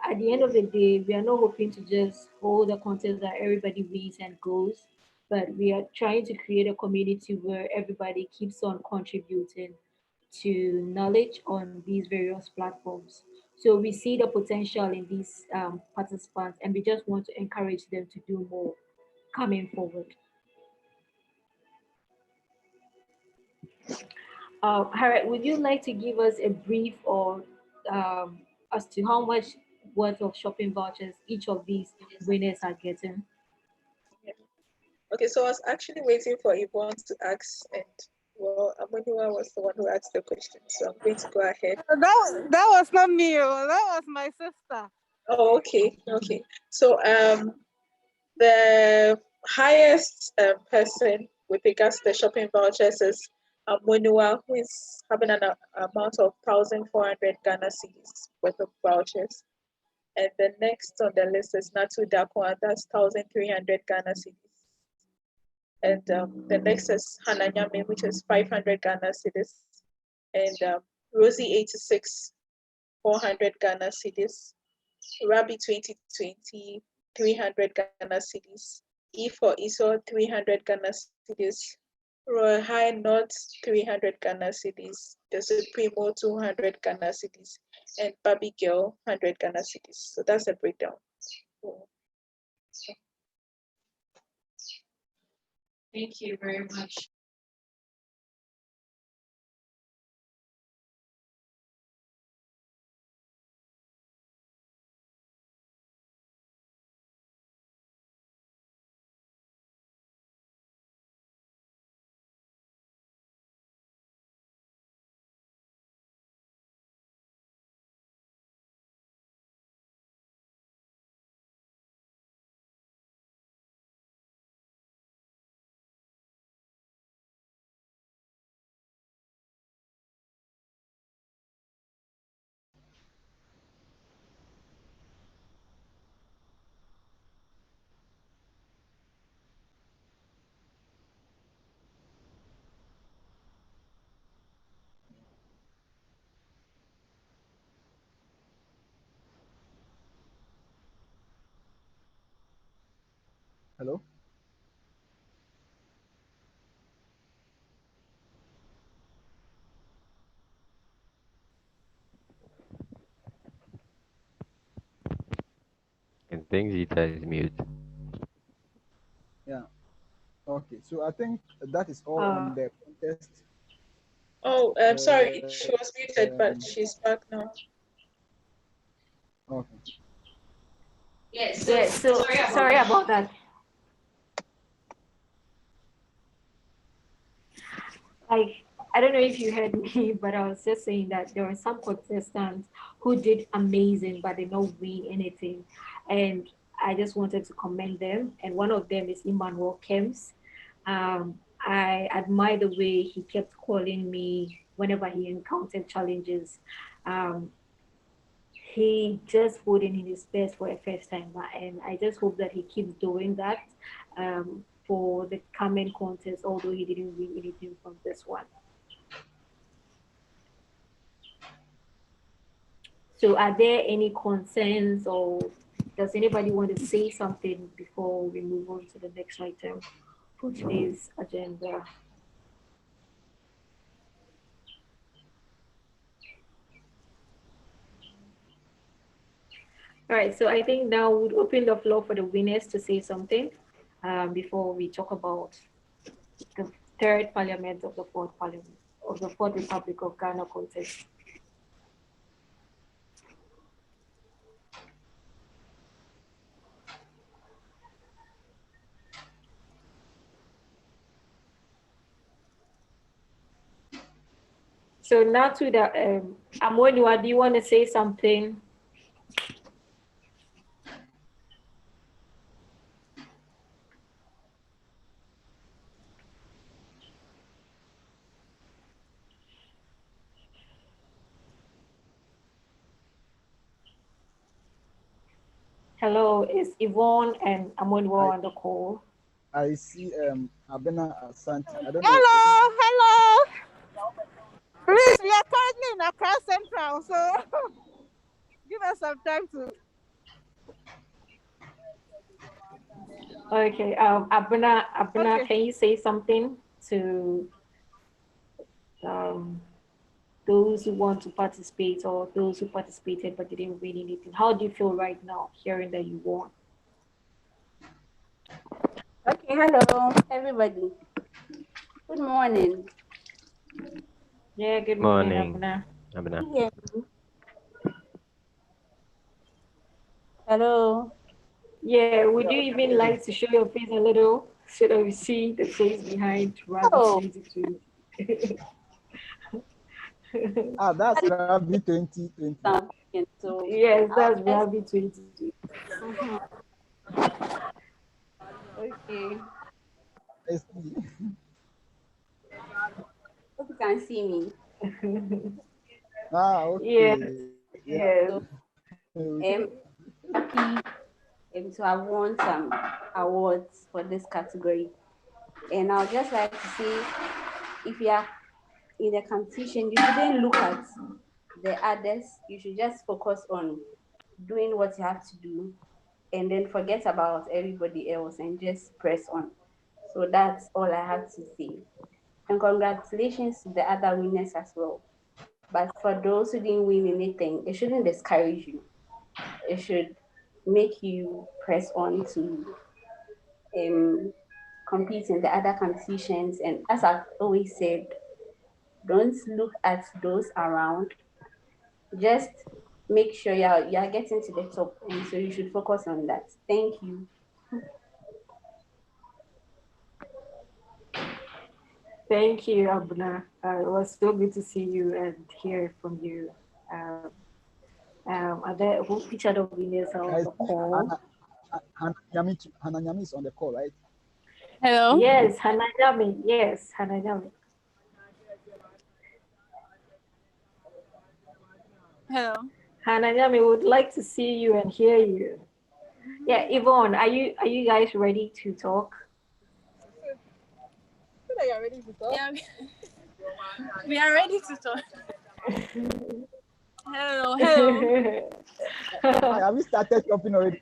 at the end of the day, we are not hoping to just hold a contest that everybody wins and goes, but we are trying to create a community where everybody keeps on contributing to knowledge on these various platforms. So we see the potential in these participants, and we just want to encourage them to do more coming forward. Harriet, would you like to give us a brief or as to how much worth of shopping vouchers each of these winners are getting? Yeah. Okay, so I was actually waiting for Yvonne to ask, and well, Amonua was the one who asked the question, so I'm going to go ahead. That was not me. That was my sister. Oh, okay, okay. So the highest person with regards to the shopping vouchers is Amonua, who is having an amount of 1,400 Ghana cedis worth of vouchers. And the next on the list is Natu Dakwa, that's 1,300 Ghana cedis. And the next is Hananyame, which is 500 Ghana cedis. And Rosie 86, 400 Ghana cedis. Rabi 2020, 300 Ghana cedis. E for ISO, 300 Ghana cedis. Royal High North, 300 Ghana cedis. The Supremo, 200 Ghana cedis. And Baby Girl, 100 Ghana cedis. So that's a breakdown. Thank you very much. Hello? And think Zita is mute. Yeah. Okay. So I think that is all Uh, on the contest. Oh, sorry, she was Um, muted, but she's back now. okay. yeah, so sorry about that. Like, I don't know if you heard me, but I was just saying that there were some contestants who did amazing, but they don't win anything. And I just wanted to commend them. And one of them is Emmanuel Kems. I admire the way he kept calling me whenever he encountered challenges. Um, he just put in his best for a first timer, and I just hope that he keeps doing that for the coming contest, although he didn't win anything from this one. So, are there any concerns, or does anybody want to say something before we move on to the next item for today's agenda? All right, so I think now we'll open the floor for the winners to say something before we talk about the third parliament of the fourth parliament of the Fourth Republic of Ghana contest. So now to the Amoniwa, do you want to say something? Hello, is Yvonne and Amoniwa I on the call? I see Abena Asante. I don't know. Hello, hello. Please, we are currently in Accra Central, so give us some time to. Okay, Abuna, Okay. can you say something to um, those who want to participate or those who participated but didn't win anything? How do you feel right now hearing that you won? Okay, hello, everybody. Good morning. Yeah, good morning, Morning, Abuna. Abna. Yeah. Hello. Yeah, would Yeah, you we can even hear you. like to show your face a little so that we see the face behind Rabbit Oh, 2020? Ah, that's that is Rabi 2020. something. So Yes, I'll that's just. Rabbit 2020. Mhm. Okay. I see. Hope you can see me. Ah, Yes, okay. Yeah. yes. So We I'm happy to have won some awards for this category, and I'll just like to say, if you are in a competition, you shouldn't look at the others. You should just focus on doing what you have to do and then forget about everybody else and just press on. So that's all I have to say. And congratulations to the other winners as well. But for those who didn't win anything, it shouldn't discourage you. It should make you press on to compete in the other competitions. And as I've always said, don't look at those around. Just make sure you're getting to the top. And so you should focus on that. Thank you. Thank you, Abuna. It was so good to see you and hear from you. Which other winners are on I the see call? Hannah Nyami is on the call, right? Hello. Yes, Hanajami. Yes, Hanajami. Hello. Hanajami would like to see you and hear you. Yeah, Yvonne, are you guys ready to talk? So that you're ready to talk. Yeah, we are ready to talk. Hello, hello. Have you started shopping already?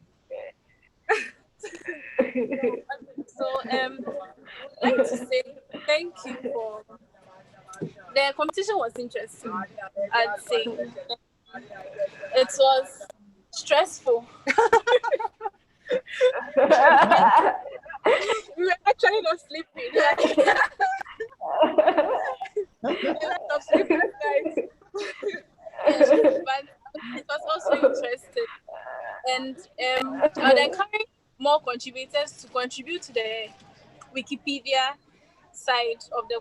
So I'd like to say thank you for the competition was interesting. I'd say it was stressful. We were actually not sleeping. A lot of sleepless nights. But it was also interesting. And I'd encourage more contributors to contribute to the Wikipedia side of the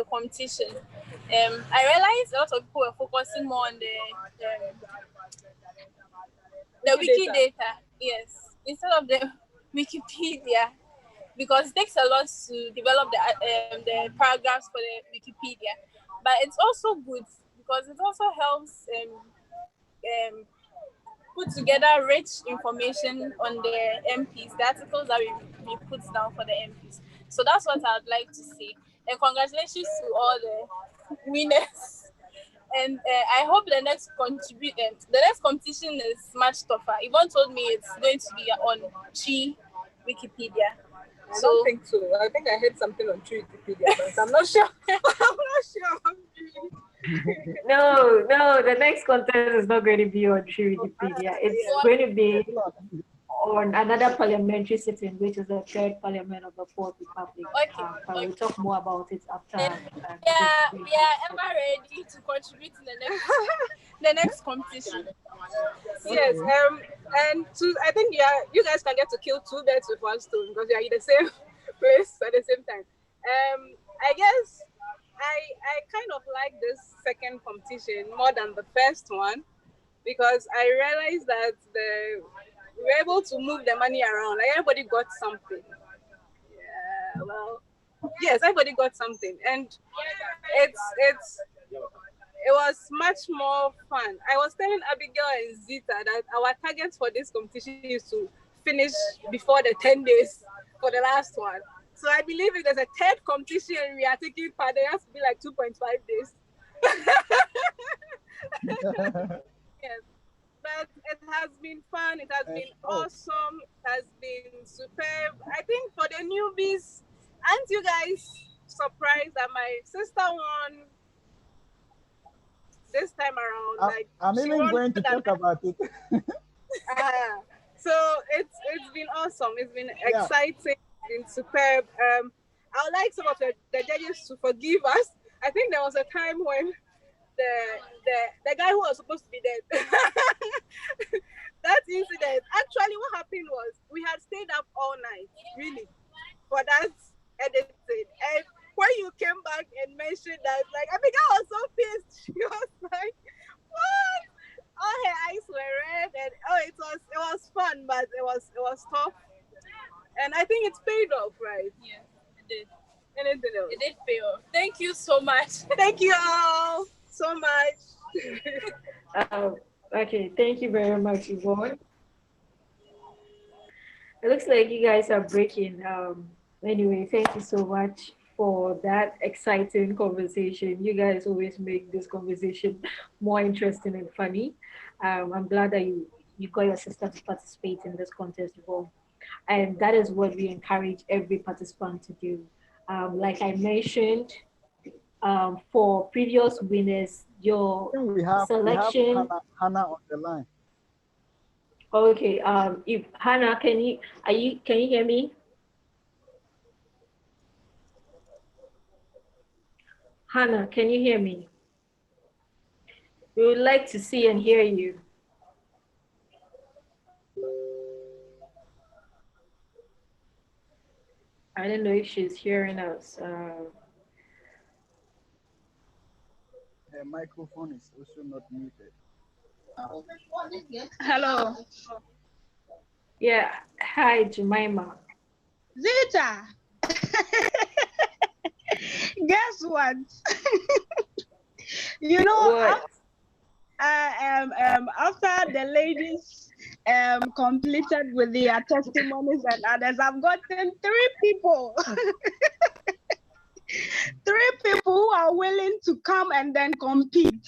competition. I realized a lot of people were focusing more on the wiki data, yes, instead of the Wikipedia, because it takes a lot to develop the paragraphs for the Wikipedia. But it's also good because it also helps put together rich information on the MPs, the articles that we put down for the MPs. So that's what I'd like to say. And congratulations to all the winners. And I hope the next competition is much tougher. Yvonne told me it's going to be on Chi Wikipedia. I don't think so. I think I heard something on True Wikipedia, but I'm not sure. I'm not sure. No, the next contest is not going to be on True Wikipedia. It's going to be on another parliamentary sitting, which is the third parliament of the Fourth Republic. But we'll talk more about it after. We are ever ready to contribute to the next competition. Yes, and I think you guys can get to kill two birds with one stone because you are in the same place at the same time. I guess I kind of like this second competition more than the first one because I realized that we were able to move the money around. Like everybody got something. Yeah, well, yes, everybody got something, and it was much more fun. I was telling Abigail and Zita that our target for this competition is to finish before the 10 days for the last one. So I believe if there's a third competition we are taking part, there has to be like 2.5 days. Yes. But it has been fun. It has been awesome. It has been superb. I think for the newbies, aren't you guys surprised that my sister won this time around? I'm even going to talk about it. So it's been awesome. It's been exciting. It's been superb. I would like some of the judges to forgive us. I think there was a time when the guy who was supposed to be dead. That incident. Actually, what happened was we had stayed up all night, really, for that editing. And when you came back and mentioned that, like, I think I was so pissed. She was like, "What?" All her eyes were red, and it was fun, but it was tough. And I think it's paid off, right? Yeah, it did. Anything else? It did pay off. Thank you so much. Thank you all so much. Okay, thank you very much, Yvonne. It looks like you guys are breaking. Anyway, thank you so much for that exciting conversation. You guys always make this conversation more interesting and funny. I'm glad that you got your sister to participate in this contest, Yvonne. And that is what we encourage every participant to do. Like I mentioned, for previous winners, your selection. We have Hannah on the line. Okay. If Hannah, can you hear me? Hannah, can you hear me? We would like to see and hear you. I don't know if she's hearing us. Her microphone is also not muted. Hello. Yeah. Hi, Jemima. Zita. Guess what? You know, what? After the ladies completed with their testimonies and others, I've gotten 3 people. 3 people who are willing to come and then compete.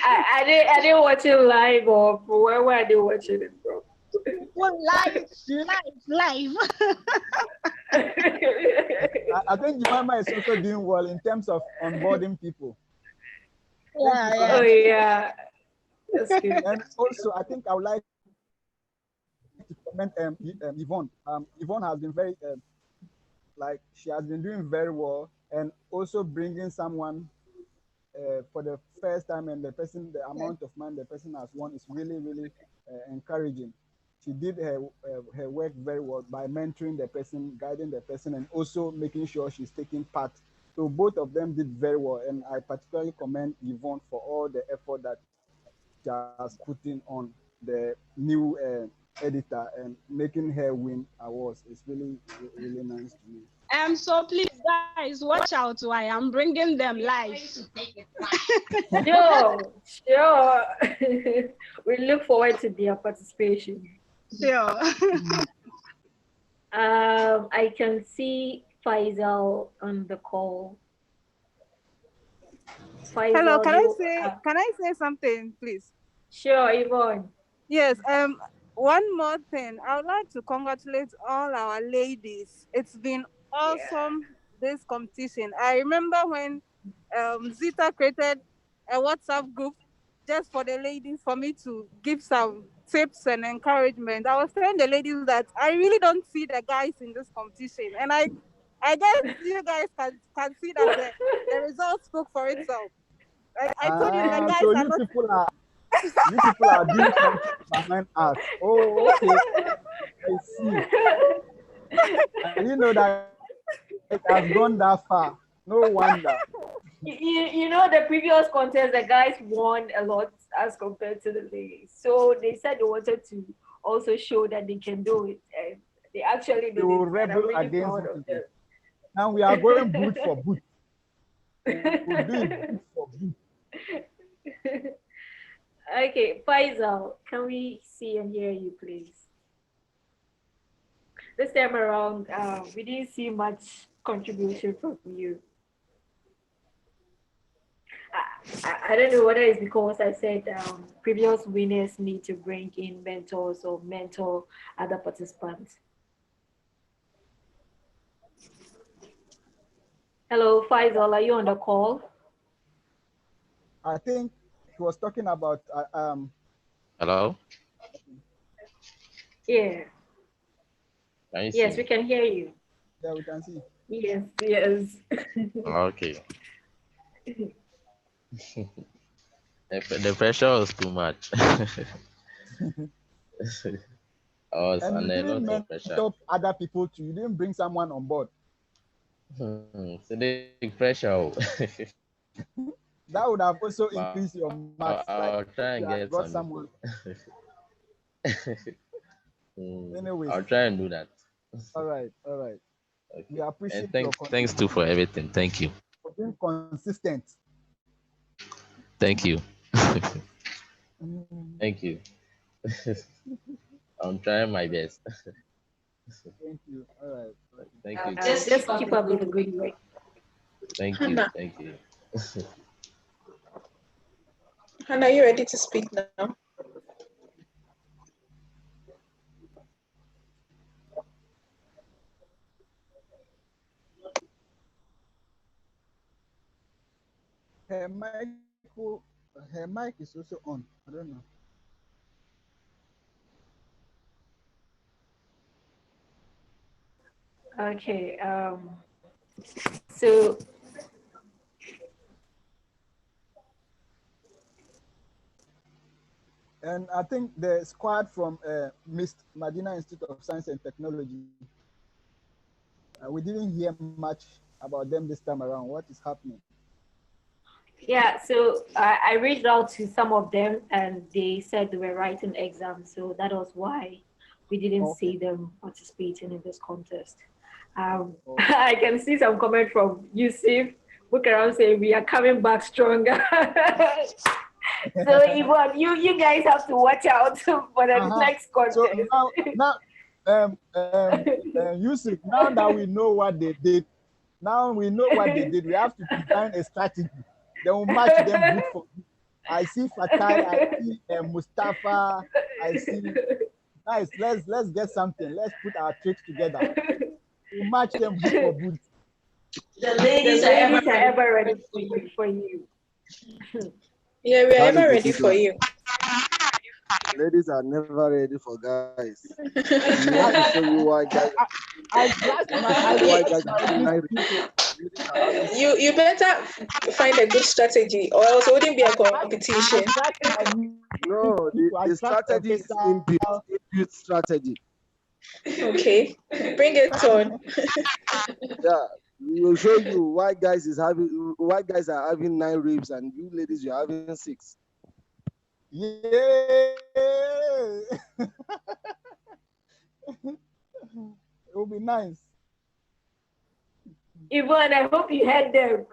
I didn't watch it live, or where were they watching it from? Well, live. I think Jemima is also doing well in terms of onboarding people. Yeah, Thank you so Oh much. yeah, that's good. And also, I think I would like to comment Yvonne. Yvonne has been very like she has been doing very well, and also bringing someone for the first time, and the amount of money the person has won is really, really encouraging. She did her work very well by mentoring the person, guiding the person, and also making sure she's taking part. So both of them did very well, and I particularly commend Yvonne for all the effort that she has put in on the new editor and making her win awards. It's really, really nice to me. So please, guys, watch out. Why I'm bringing them live. Sure. We look forward to their participation. Sure. I can see Faisal on the call. Faisal, Hello, can I say something, please? Sure, Yvonne. Yes, one more thing. I would like to congratulate all our ladies. It's been awesome, this competition. I remember when Zita created a WhatsApp group just for the ladies for me to give some tips and encouragement. I was telling the ladies that I really don't see the guys in this competition. And I guess you guys can see that the results spoke for itself. Like I told you, the guys So are you not. people are doing something behind us. Oh, okay. I see. I didn't know that it has gone that far. No wonder. You know, the previous contest, the guys won a lot as compared to the ladies. So they said they wanted to also show that they can do it. And they actually They did will it. And I'm rebel really against proud of people. Now we are going boot for boot. We'll do it them. boot for boot. Okay, Faisal, can we see and hear you, please? This time around, we didn't see much contribution from you. I don't know whether it's because I said previous winners need to bring in mentors or mentor other participants. Hello, Faisal, are you on the call? I think he was talking about Hello? Yeah. Can you Yes, see we me? can hear you. yeah, we can see. Yes. Okay. The pressure was too much. I was And you under a didn't lot of pressure. mentor other people too. You didn't bring someone on board. It's a big pressure. That would have also But increased your marks. I'll Like try and if you get had some brought people. someone. I'll Anyways, try and do that. all right. We Okay. And appreciate your thanks too for everything. Thank you. for being consistent. Thank you. Mm, Thank you. I'm trying my best. Thank you. All right. Thank you. Just keep up with the good work. Thank you. Hannah, Thank you. Hannah, you ready to speak now? Her mic, her mic is also on. I don't know. Okay. So And I think the squad from MIST, Medina Institute of Science and Technology, we didn't hear much about them this time around. What is happening? yeah, so I reached out to some of them and they said they were writing exams. So that was why we didn't Okay. see them participating in this contest. Oh. I can see some comment from Yusuf, look around saying we are coming back stronger. So Yvonne, you guys have to watch out for the next contest. So now, Yusuf, now that we know what they did, we have to design a strategy. Then we'll match them boot for boot. I see Fatai, I see Mustafa, I see. Nice. Let's get something. Let's put our tricks together. We'll match them boot for boot. The The ladies are ladies are ever ever ready for you. Yeah, we are That is ever a ready good for one. you. Ladies are never ready for guys. We want to show you why guys. I flashed We want my to show I you why flashed guys my are having green 9 screen to ladies are having 6. You better find a good strategy, or else it wouldn't be a I competition. flashed my No, green to I the flashed a strategy is pistol. inbuilt strategy. Okay, bring it on. Yeah, we will show you why guys are having 9 ribs and you ladies you're having 6. Yeah. It will be nice. Yvonne, I hope you heard them.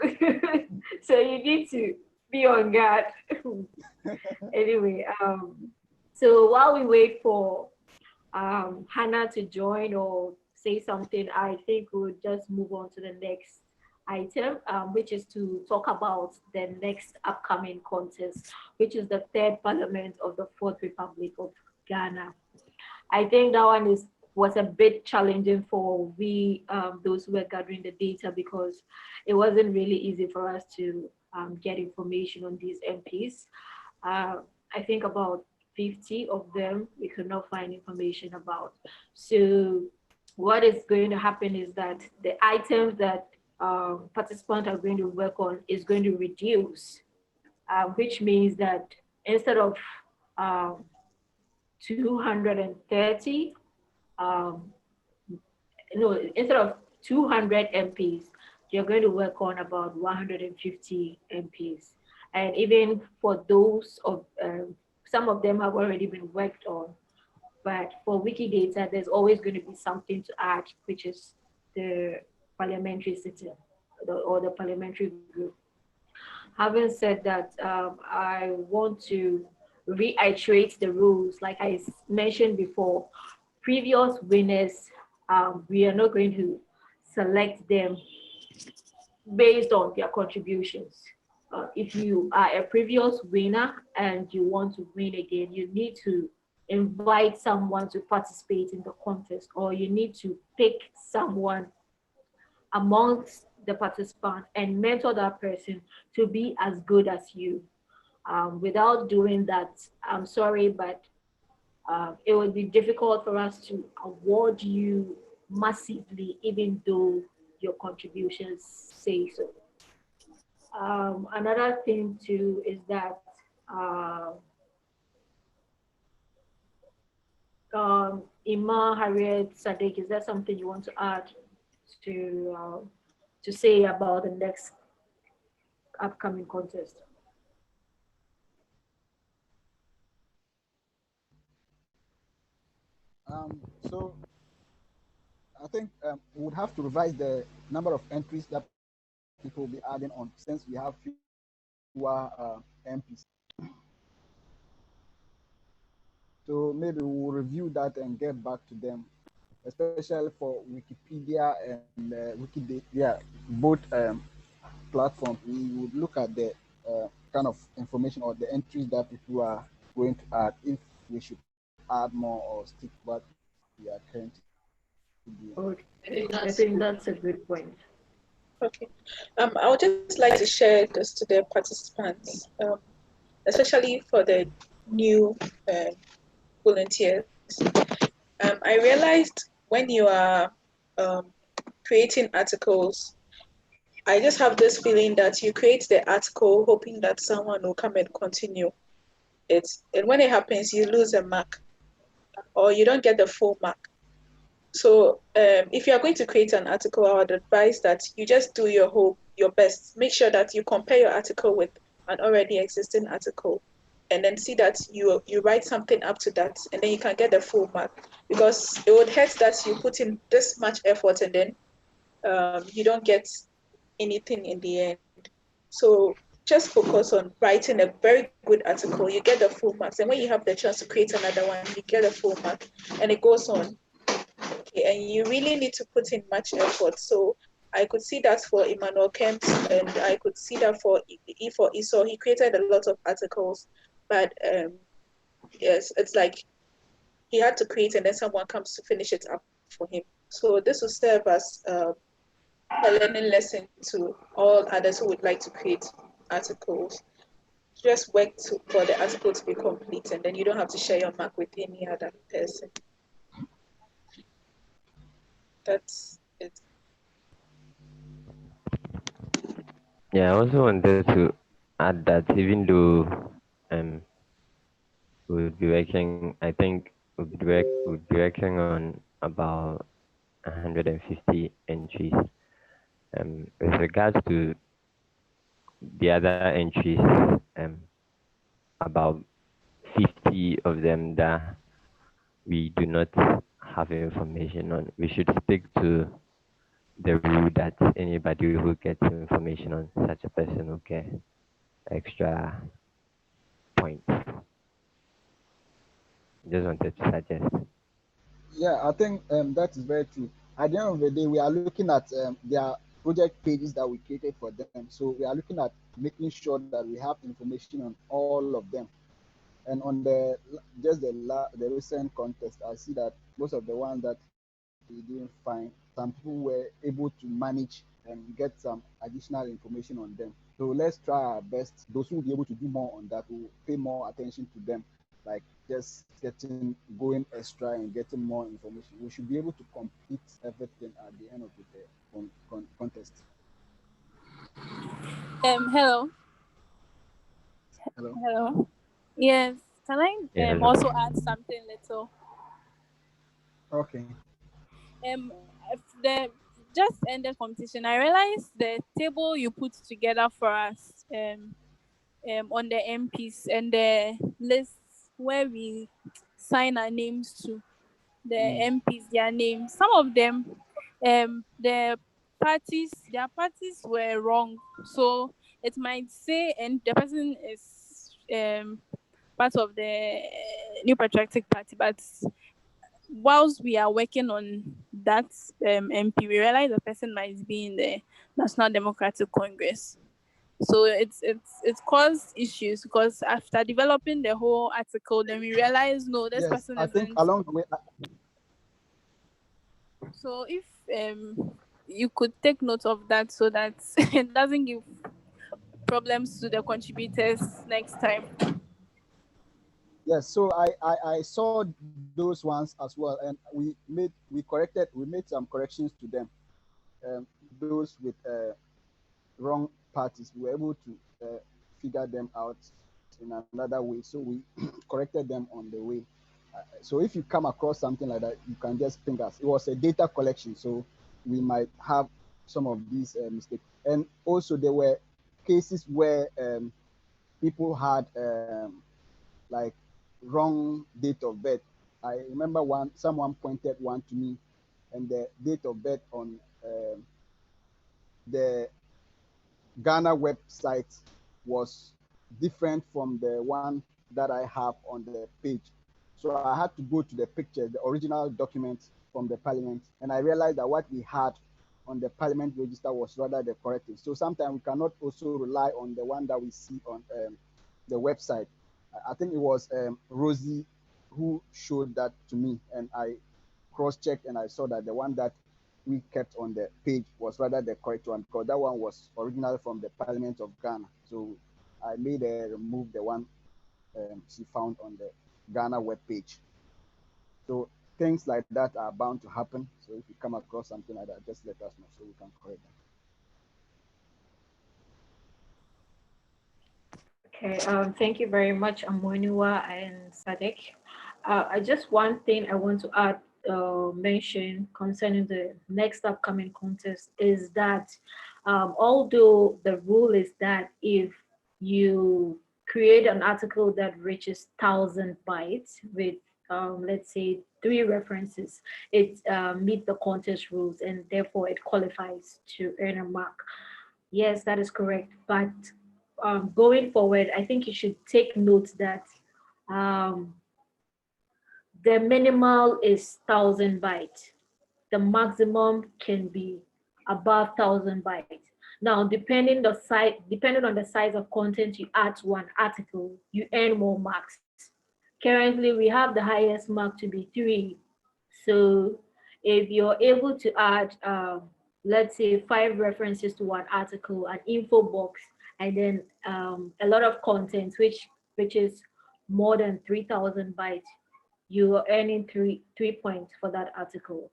So you need to be on guard. Anyway, so while we wait for Hannah to join or say something, I think we'll just move on to the next item, which is to talk about the next upcoming contest, which is the third parliament of the Fourth Republic of Ghana. I think that one was a bit challenging for those who were gathering the data, because it wasn't really easy for us to get information on these MPs. I think about 50 of them we could not find information about. So what is going to happen is that the items that participants are going to work on is going to reduce, which means that instead of um, 230, um, no, instead of 200 MPs, you're going to work on about 150 MPs. And even for those of some of them have already been worked on, but for Wikidata, there's always going to be something to add, which is the parliamentary sitting or the parliamentary group. Having said that, I want to reiterate the rules. Like I mentioned before, previous winners, we are not going to select them based on their contributions. If you are a previous winner and you want to win again, you need to invite someone to participate in the contest, or you need to pick someone amongst the participants and mentor that person to be as good as you. Without doing that, I'm sorry, but it would be difficult for us to award you massively, even though your contributions say so. Another thing too is that Ima, Harriet, Sadiq, is there something you want to add to say about the next upcoming contest? So I think we would have to revise the number of entries that people will be adding on, since we have fewer MPs. So maybe we'll review that and get back to them, especially for Wikipedia and Wikidata, both platforms. We would look at the kind of information or the entries that people are going to add, if we should add more or stick what we are currently doing. Okay, I think that's a good point. Okay. I would just like to share this to the participants, especially for the new volunteers. I realized when you are creating articles, I just have this feeling that you create the article hoping that someone will come and continue it. And when it happens, you lose a mark or you don't get the full mark. So if you are going to create an article, I would advise that you just do your best. Make sure that you compare your article with an already existing article, and then see that you write something up to that, and then you can get the full mark. Because it would hurt that you put in this much effort and then you don't get anything in the end. So just focus on writing a very good article. You get the full marks, and when you have the chance to create another one, you get a full mark, and it goes on. And you really need to put in much effort. So I could see that for Emmanuel Kent, and I could see that for Esau. He created a lot of articles, but yes, it's like he had to create, and then someone comes to finish it up for him. So this will serve as a learning lesson to all others who would like to create articles. Just work for the article to be complete, and then you don't have to share your mark with any other person. That's it. Yeah, I also wanted to add that even though we'll be working, I think we'll be working on about 150 entries. With regards to the other entries, about 50 of them that we do not have information on. We should stick to the rule that anybody who gets information on such a person will get extra points. Just wanted to suggest. Yeah, I think that is very true. At the end of the day, we are looking at their project pages that we created for them. So we are looking at making sure that we have information on all of them. And on the recent contest, I see that most of the ones that we didn't find, some people were able to manage and get some additional information on them. So let's try our best. Those who will be able to do more on that will pay more attention to them, like just getting going extra and getting more information. We should be able to complete everything at the end of the contest. Hello. Hello. Hello. Yes. Can I Yeah, also hello. add something little? Okay. If the just ended competition, I realized the table you put together for us on the MPs and the lists where we sign our names to the MPs, their names. Some of them, their parties were wrong. So it might say, and the person is part of the New Patriotic Party, but whilst we are working on that MP, we realize the person might be in the National Democratic Congress. So it's caused issues because after developing the whole article, then we realize no, this Yes, person I think isn't. along the way, So if you could take note of that so that it doesn't give problems to the contributors next time. yes, so I saw those ones as well, and we made some corrections to them. Those with wrong parties, we were able to figure them out in another way. So we corrected them on the way. So if you come across something like that, you can just ping us. It was a data collection, so we might have some of these mistakes. And also there were cases where people had like wrong date of birth. I remember someone pointed one to me, and the date of birth on the Ghana website was different from the one that I have on the page. So I had to go to the picture, the original document from the parliament, and I realized that what we had on the parliament register was rather the correct thing. So sometimes we cannot also rely on the one that we see on the website. I think it was Rosie who showed that to me, and I cross-checked and I saw that the one that we kept on the page was rather the correct one, because that one was original from the Parliament of Ghana. So I made her remove the one she found on the Ghana web page. So things like that are bound to happen. So if you come across something like that, just let us know so we can correct them. Okay, thank you very much, Amonua and Sadek. I just one thing I want to add, mention concerning the next upcoming contest is that although the rule is that if you create an article that reaches 1,000 bytes with let's say 3 references, it meet the contest rules and therefore it qualifies to earn a mark. Yes, that is correct. But going forward, I think you should take note that um, the minimal is 1,000 bytes. The maximum can be above 1,000 bytes. Now, depending on the size of content you add to one article, you earn more marks. Currently, we have the highest mark to be 3. So if you're able to add, let's say, 5 references to one article, an info box, and then a lot of content, which is more than 3,000 bytes, you are earning three points for that article.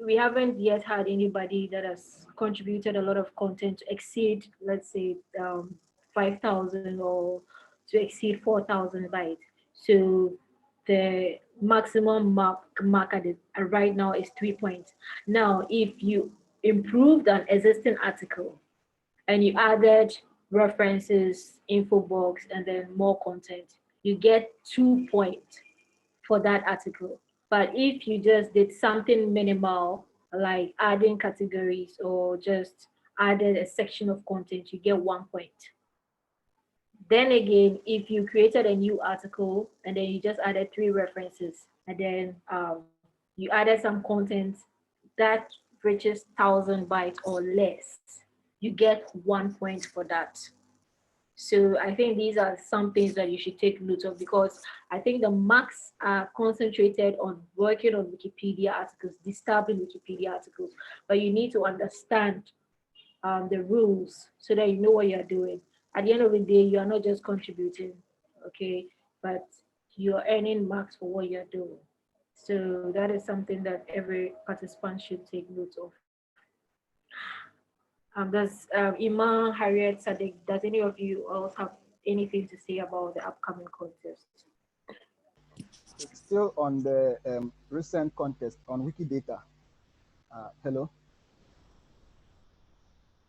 We haven't yet had anybody that has contributed a lot of content to exceed, let's say, 5,000 or to exceed 4,000 bytes. So the maximum mark at right now is 3 points. Now, if you improved an existing article and you added references, info box, and then more content, you get 2 points for that article. But if you just did something minimal, like adding categories or just added a section of content, you get 1 point. Then again, if you created a new article and then you just added 3 references and then you added some content that reaches 1,000 bytes or less, you get 1 point for that. So I think these are some things that you should take note of, because I think the marks are concentrated on working on Wikipedia articles, disturbing Wikipedia articles, but you need to understand the rules so that you know what you're doing. At the end of the day, you are not just contributing, okay, but you're earning marks for what you're doing. So that is something that every participant should take note of. Does Iman, Harriet, Sadiq, does any of you else have anything to say about the upcoming contest? Still on the recent contest on Wikidata. Hello.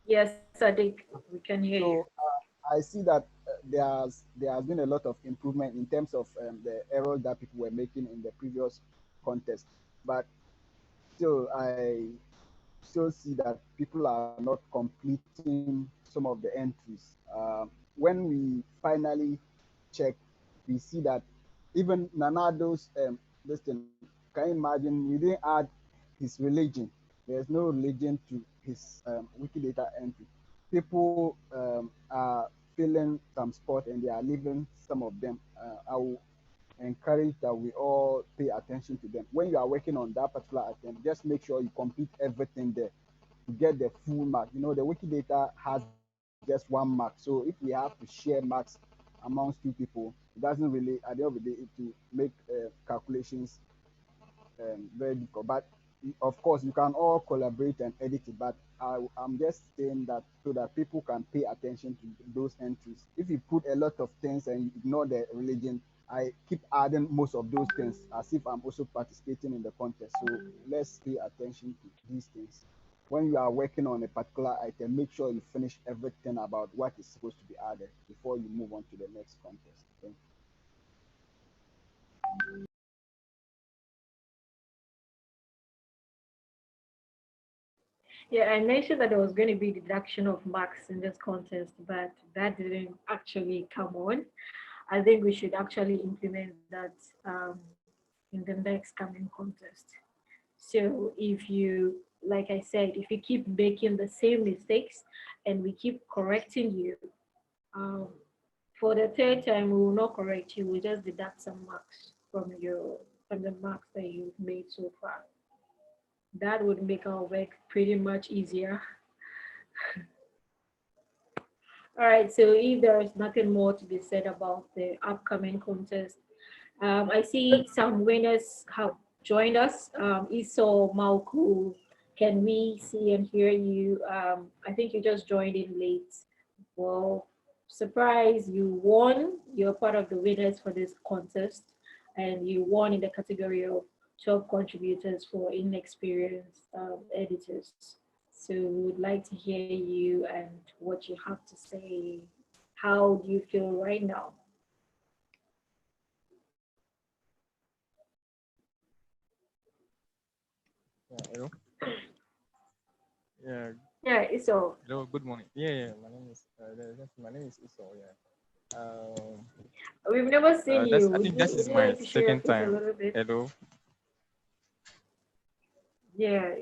Yes, Sadiq, we can hear you. So I see that there has been a lot of improvement in terms of the errors that people were making in the previous contest, but still I still see that people are not completing some of the entries. When we finally check, we see that even Nanado's this thing, can you imagine? We didn't add his religion. There's no religion to his Wikidata entry. People are filling some spot and they are leaving some of them. I will encourage that we all pay attention to them. When you are working on that particular attempt, just make sure you complete everything there to get the full mark. You know, the Wikidata has just one mark. So if we have to share marks amongst two people, it doesn't really, at the end of the day, it will make calculations very difficult. But of course, you can all collaborate and edit it. But I'm just saying that so that people can pay attention to those entries. If you put a lot of things and you ignore the religion, I keep adding most of those things as if I'm also participating in the contest. So let's pay attention to these things. When you are working on a particular item, make sure you finish everything about what is supposed to be added before you move on to the next contest. Thank you. Yeah, I mentioned that there was going to be deduction of marks in this contest, but that didn't actually come on. I think we should actually implement that in the next coming contest. So if you, like I said, if you keep making the same mistakes and we keep correcting you, um, for the third time we will not correct you. We'll just deduct some marks from the marks that you've made so far. That would make our work pretty much easier. All right, so if there is nothing more to be said about the upcoming contest, I see some winners have joined us. Esau, Malku, can we see and hear you? I think you just joined in late. Well, surprise, you won. You're part of the winners for this contest, and you won in the category of top contributors for inexperienced editors. So we would like to hear you and what you have to say. How do you feel right now? Yeah, hello. Yeah, Yeah, it's all. hello. Good morning. Yeah. My name is Iso. Yeah. We've never seen That's. you. I Would think this you, is would you my like to share your second face a time. little bit? Hello. Yeah.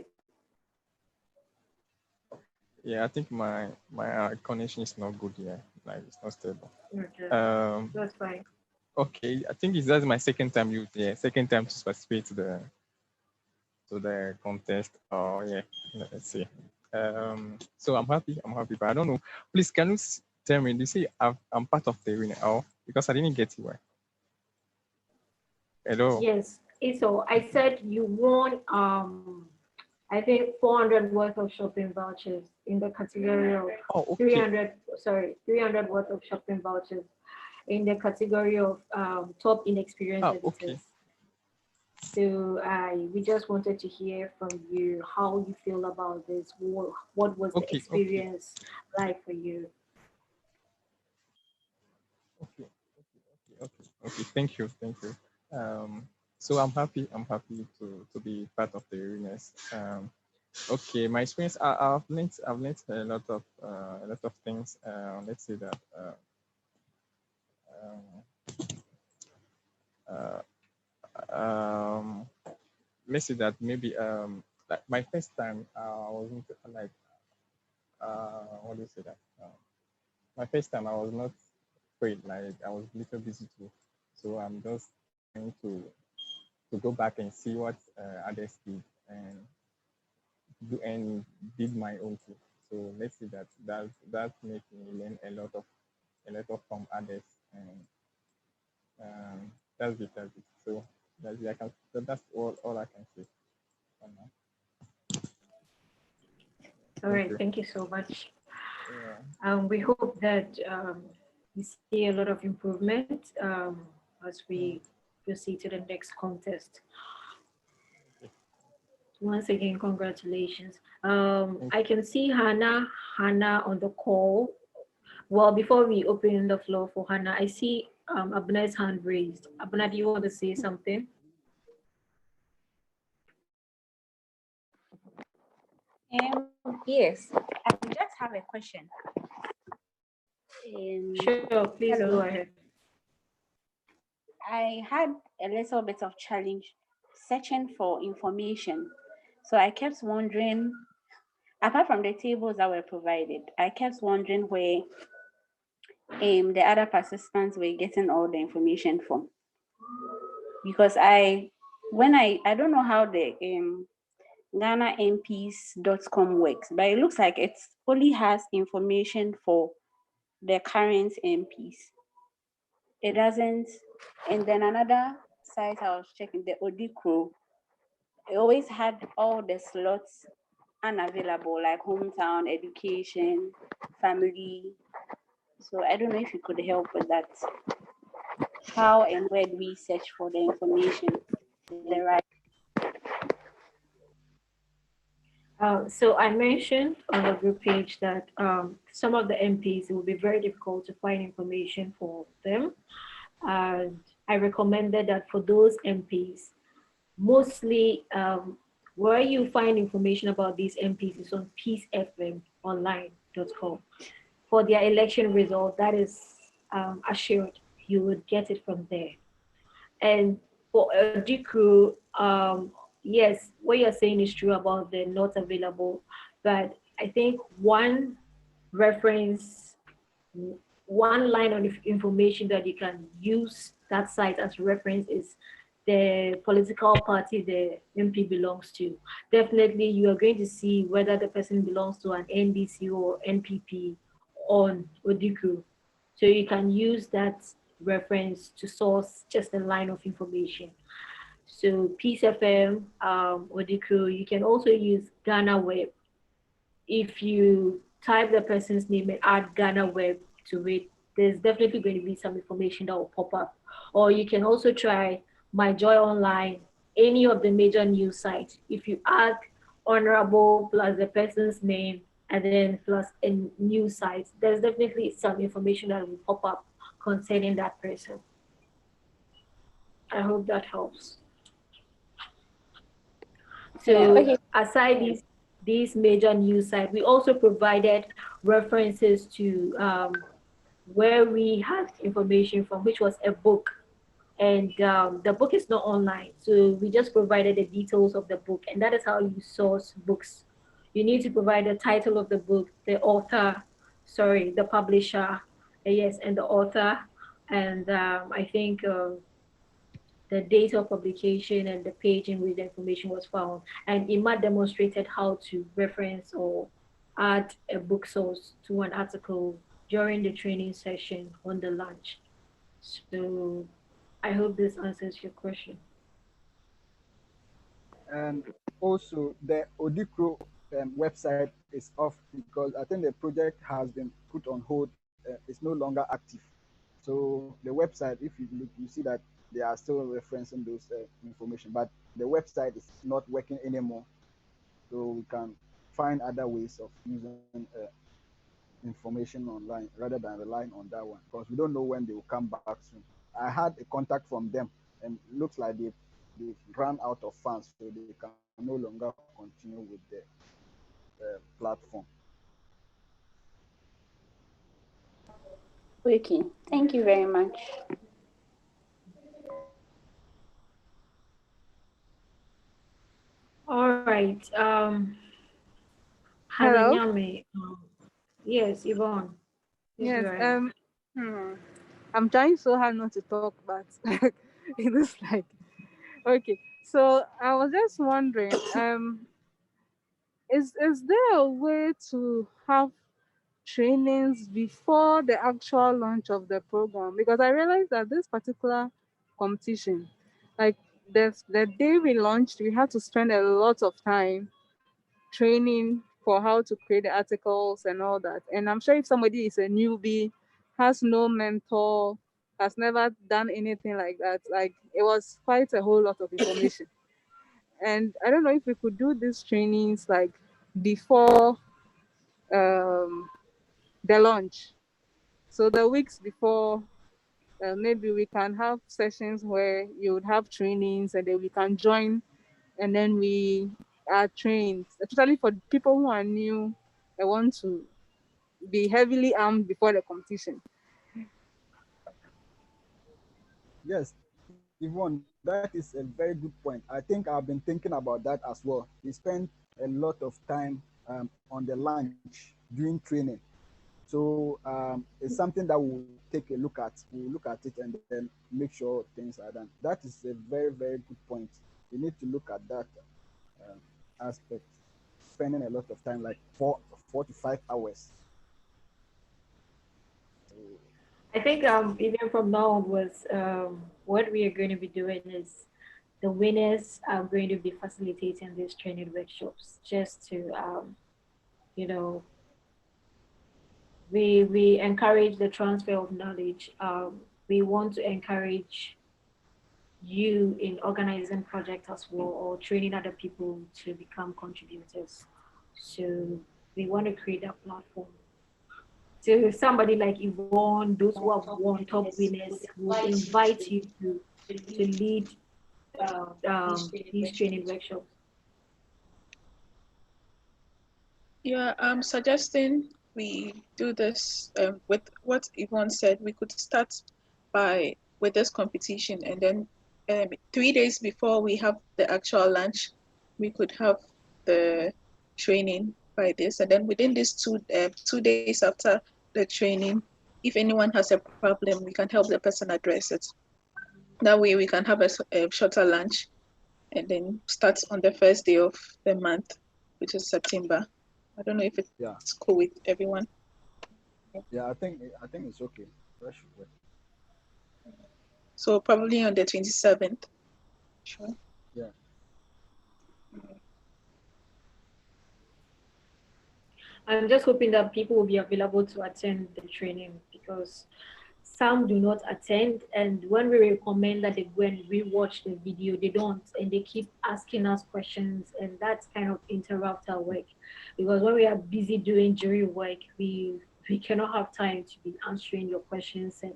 Yeah, I think my connection is not good here. Like it's not stable. Okay. Um. That's fine. Okay, I think that's my second time second time to participate to the contest. Oh yeah, let's see. So I'm happy. I'm happy, but I don't know. Please, can you tell me? You say I'm part of the winner? Oh, because I didn't get you. Hello. Yes. So I said you won I think 400 worth of shopping vouchers in the category of Oh, okay. 300, sorry, 300 worth of shopping vouchers in the category of top inexperienced Ah, okay. editors. So we just wanted to hear from you how you feel about this. What was the Okay, okay, experience like for you? okay, okay. Thank you, thank you. So I'm happy. I'm happy to be part of the winners. Okay, my experience. I've learned a lot of things. Let's say that. Um, uh, um, let's say that maybe like my first time I wasn't like what do you say that my first time I was not afraid, like I was a little busy too, so I'm just trying to go back and see what others did and do and did my own too. So let's say that made me learn a lot of from others, and that's it. That's it. So that's all I can say for now. All Thank right, you. thank you so much. Yeah. We hope that we see a lot of improvement as Mm. we proceed to the next contest. Once again, congratulations. Thank I can see Hannah on the call. Well, before we open the floor for Hannah, I see Abna's hand raised. Abna, do you want to say something? Yes, I just have a question. Sure, please go Hello. ahead. I had a little bit of challenge searching for information. So I kept wondering, apart from the tables that were provided, I kept wondering where the other participants were getting all the information from. Because I don't know how the GhanaMPs.com works, but it looks like it only has information for the current MPs. It doesn't, and then another site I was checking, the Odikro, it always had all the slots unavailable, like hometown, education, family. So I don't know if you could help with that. How and where do we search for the information? The right. So I mentioned on the group page that some of the MPs, it will be very difficult to find information for them. And I recommended that for those MPs, mostly where you find information about these MPs is on peacefmonline.com. For their election result, that is assured you would get it from there. And for a crew, yes, what you're saying is true about the not available, but I think reference, one line of information that you can use that site as reference is the political party the MP belongs to. Definitely, you are going to see whether the person belongs to an NDC or NPP on Odiku. So you can use that reference to source just a line of information. So Peace FM, Odiku, you can also use Ghana Web. If you type the person's name and add Ghana Web to it, there's definitely going to be some information that will pop up. Or you can also try My Joy Online, any of the major news sites. If you add honorable plus the person's name and then plus a news site, there's definitely some information that will pop up concerning that person. I hope that helps. Yeah, So okay. aside these major news sites, we also provided references to where we had information from, which was a book and the book is not online, so we just provided the details of the book, and that is how you source books. You need to provide the title of the book, the author, sorry, the publisher, yes, and the author, and I think the date of publication and the page in which the information was found. And Ima demonstrated how to reference or add a book source to an article during the training session on the launch. So I hope this answers your question. And also, the Odikro website is off because I think the project has been put on hold. It's no longer active. So the website, if you look, you see that they are still referencing those information, but the website is not working anymore. So we can find other ways of using information online rather than relying on that one because we don't know when they will come back soon. I had a contact from them, and it looks like they've run out of funds, so they can no longer continue with the platform. Okay, thank you very much. All right. Hello. Hazenyame. Yes, Yvonne. Please go Yes. ahead. Hmm. I'm trying so hard not to talk, but it is like okay. So I was just wondering, is there a way to have trainings before the actual launch of the program? Because I realized that this particular competition, like the day we launched, we had to spend a lot of time training for how to create the articles and all that. And I'm sure if somebody is a newbie, has no mentor, has never done anything like that, like it was quite a whole lot of information. And I don't know if we could do these trainings like before um, the launch. So the weeks before, maybe we can have sessions where you would have trainings and then we can join and then we are trained, especially for people who are new and want to be heavily armed before the competition. Yes, Yvonne, that is a very good point. I think I've been thinking about that as well. We spend a lot of time on the lunch during training. So it's something that we'll take a look at. We'll look at it and then make sure things are done. That is a very, very good point. We need to look at that um, aspect. Spending a lot of time, like 4 to 5 hours. I think even from now onwards, what we are going to be doing is the winners are going to be facilitating these training workshops just to you know we encourage the transfer of knowledge. We want to encourage you in organizing projects as well or training other people to become contributors. So we want to create a platform. So if somebody like Yvonne, those who have won top winners, would invite you to lead these training workshops. Yeah, I'm suggesting we do this with what Yvonne said. We could start by with this competition, and then 3 days before we have the actual launch, we could have the training by this, and then within these 2 days after the training, if anyone has a problem, we can help the person address it. That way, we can have a shorter lunch, and then start on the first day of the month, which is September. I don't know if it's Yeah, cool with everyone. yeah. I think it's okay. That should work. So probably on the 27th. Sure. Yeah. I'm just hoping that people will be available to attend the training because some do not attend. And when we recommend that they go and rewatch the video, they don't. And they keep asking us questions. And that kind of interrupts our work. Because when we are busy doing jury work, we cannot have time to be answering your questions, and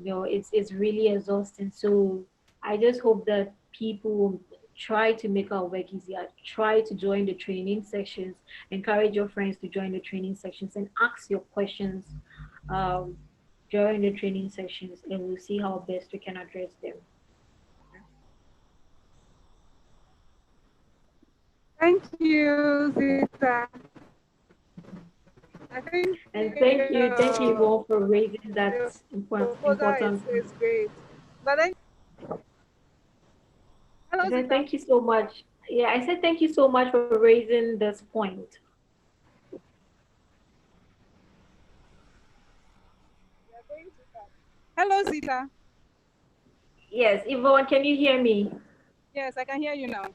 it's really exhausting. So I just hope that people try to make our work easier, try to join the training sections, encourage your friends to join the training sections and ask your questions. um, join the training sessions, and we'll see how best we can address them. Thank you, Zita. I think And thank you all for raising that your proposal important point. is great. But then, I hello, said Zita. thank you so much. Yeah, I said thank you so much for raising this point. Hello, Zita. Yes, Yvonne, can you hear me? Yes, I can hear you now.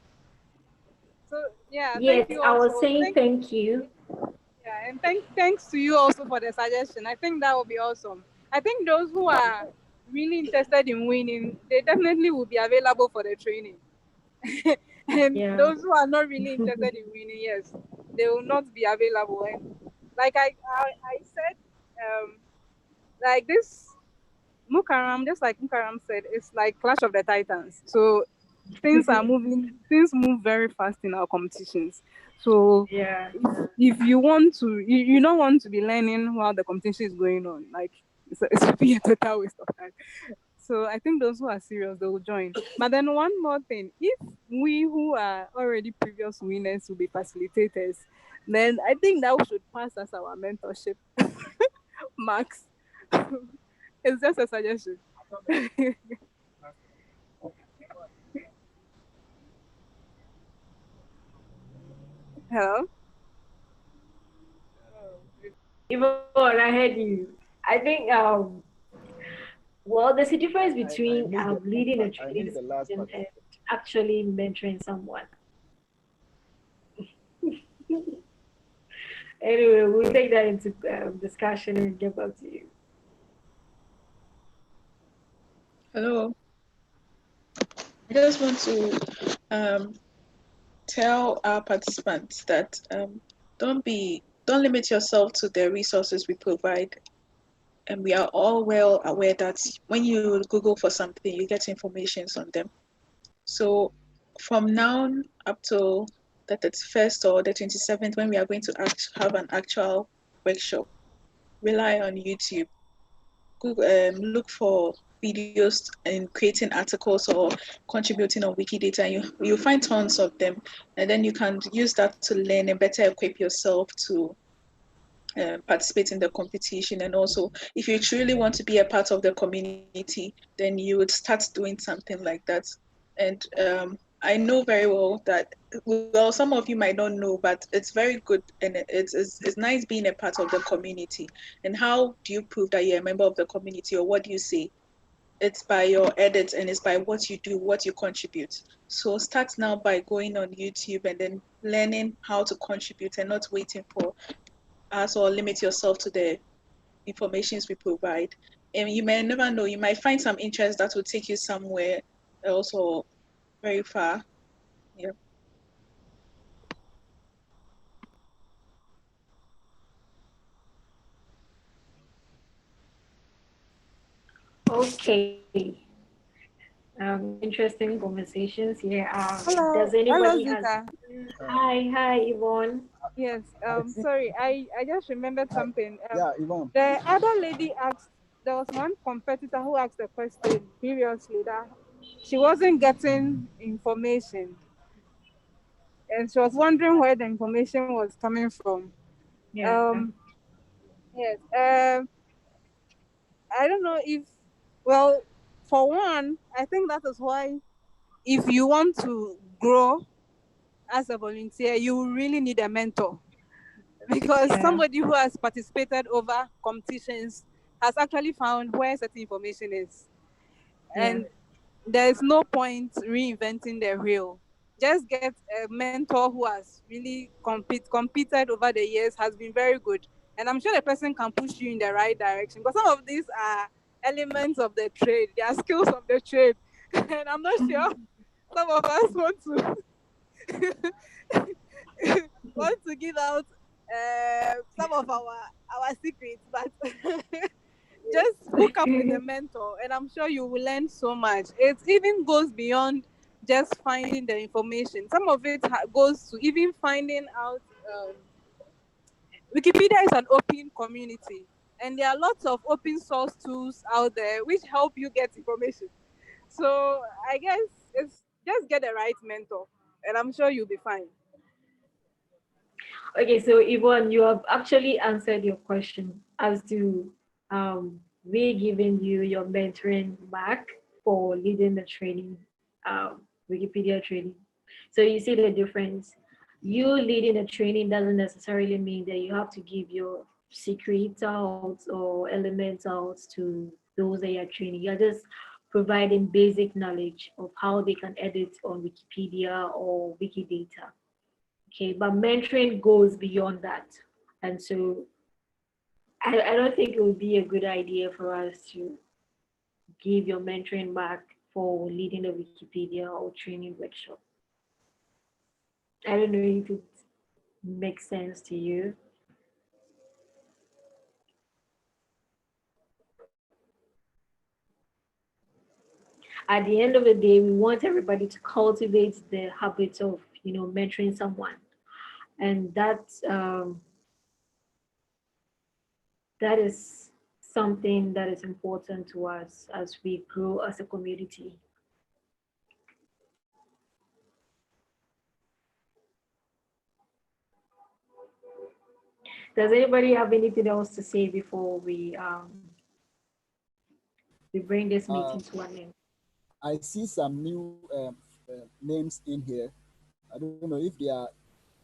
So yeah, thank Yes, you I was also. saying thank you. Yeah, and thanks to you also for the suggestion. I think that would be awesome. I think those who are really interested in winning, they definitely will be available for the training. And Yeah. those who are not really interested in winning, yes, they will not be available. And like I said, like this Mukaram, just like Mukaram said, it's like Clash of the Titans. So things move very fast in our competitions. So Yeah. if you want to, you don't want to be learning while the competition is going on. Like it's would be a total waste of time. So I think those who are serious, they will join. But then one more thing, if we who are already previous winners will be facilitators, then I think that we should pass as our mentorship marks. It's just a suggestion. Hello? Yvonne, I heard you. I think well, there's a difference I between missed the last leading a part. I training missed the last session part. and actually mentoring someone. Anyway, we'll take that into discussion and get back to you. Hello. I just want to tell our participants that don't limit yourself to the resources we provide. And we are all well aware that when you Google for something, you get information on them. So from now up to the 31st or the 27th, when we are going to have an actual workshop, rely on YouTube. Google, look for videos and creating articles or contributing on Wikidata. You find tons of them, and then you can use that to learn and better equip yourself to participate in the competition. And also, if you truly want to be a part of the community, then you would start doing something like that. And I know very well that, well, some of you might not know, but it's very good and it's nice being a part of the community. And how do you prove that you're a member of the community, or what do you say? It's by your edits and it's by what you do, what you contribute. So start now by going on YouTube and then learning how to contribute and not waiting for us, or limit yourself to the informations we provide. And you may never know, you might find some interest that will take you somewhere else or very far. Yeah. Okay. Interesting conversations here. Does Hello, anybody has? Zita. Hi, Yvonne. Yes. I think, Sorry, I just remembered I, something. yeah, Yvonne. The other lady asked. There was one competitor who asked a question previously that she wasn't getting information, and she was wondering where the information was coming from. Yeah. Um. Yes. I don't know if. Well, for one, I think that is why if you want to grow as a volunteer, you really need a mentor, because Yeah. somebody who has participated over competitions has actually found where certain information is. Yeah. And there is no point reinventing the wheel. Just get a mentor who has really competed over the years, has been very good. And I'm sure the person can push you in the right direction. Because some of these are elements of the trade, they are skills of the trade. And I'm not sure some of us want to give out some of our secrets, but just hook up with a mentor, and I'm sure you will learn so much. It even goes beyond just finding the information. Some of it goes to even finding out. Wikipedia is an open community, and there are lots of open source tools out there which help you get information. So I guess it's just get the right mentor, and I'm sure you'll be fine. Okay, so Yvonne, you have actually answered your question as to we giving you your mentoring back for leading the training, Wikipedia training. So you see the difference. You leading the training doesn't necessarily mean that you have to give your secrets out or elements out to those that you're training. You're just providing basic knowledge of how they can edit on Wikipedia or Wikidata. Okay, but mentoring goes beyond that. And so I don't think it would be a good idea for us to give your mentoring back for leading a Wikipedia or training workshop. I don't know if it makes sense to you. At the end of the day, we want everybody to cultivate the habit of, mentoring someone. And that is something that is important to us as we grow as a community. Does anybody have anything else to say before we bring this meeting to an end? I see some new names in here. I don't know if they are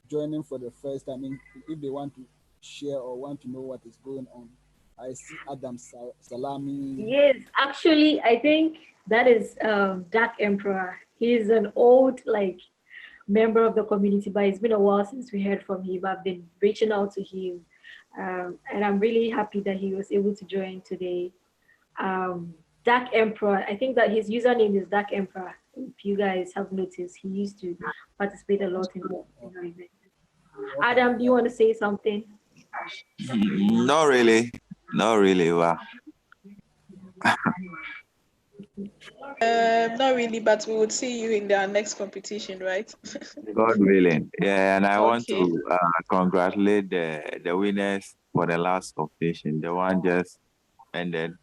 joining for the first time, if they want to share or want to know what is going on. I see Adam Salami. Yes, actually, I think that is Dark Emperor. He's an old member of the community, but it's been a while since we heard from him. I've been reaching out to him, and I'm really happy that he was able to join today. Dark Emperor, I think that his username is Dark Emperor. If you guys have noticed, he used to participate a lot in our event. Adam, do you want to say something? Not really. Not really. Wow. Not really, but we would see you in the next competition, right? God willing. Yeah, and I want Okay. to congratulate the winners for the last competition. The one just ended.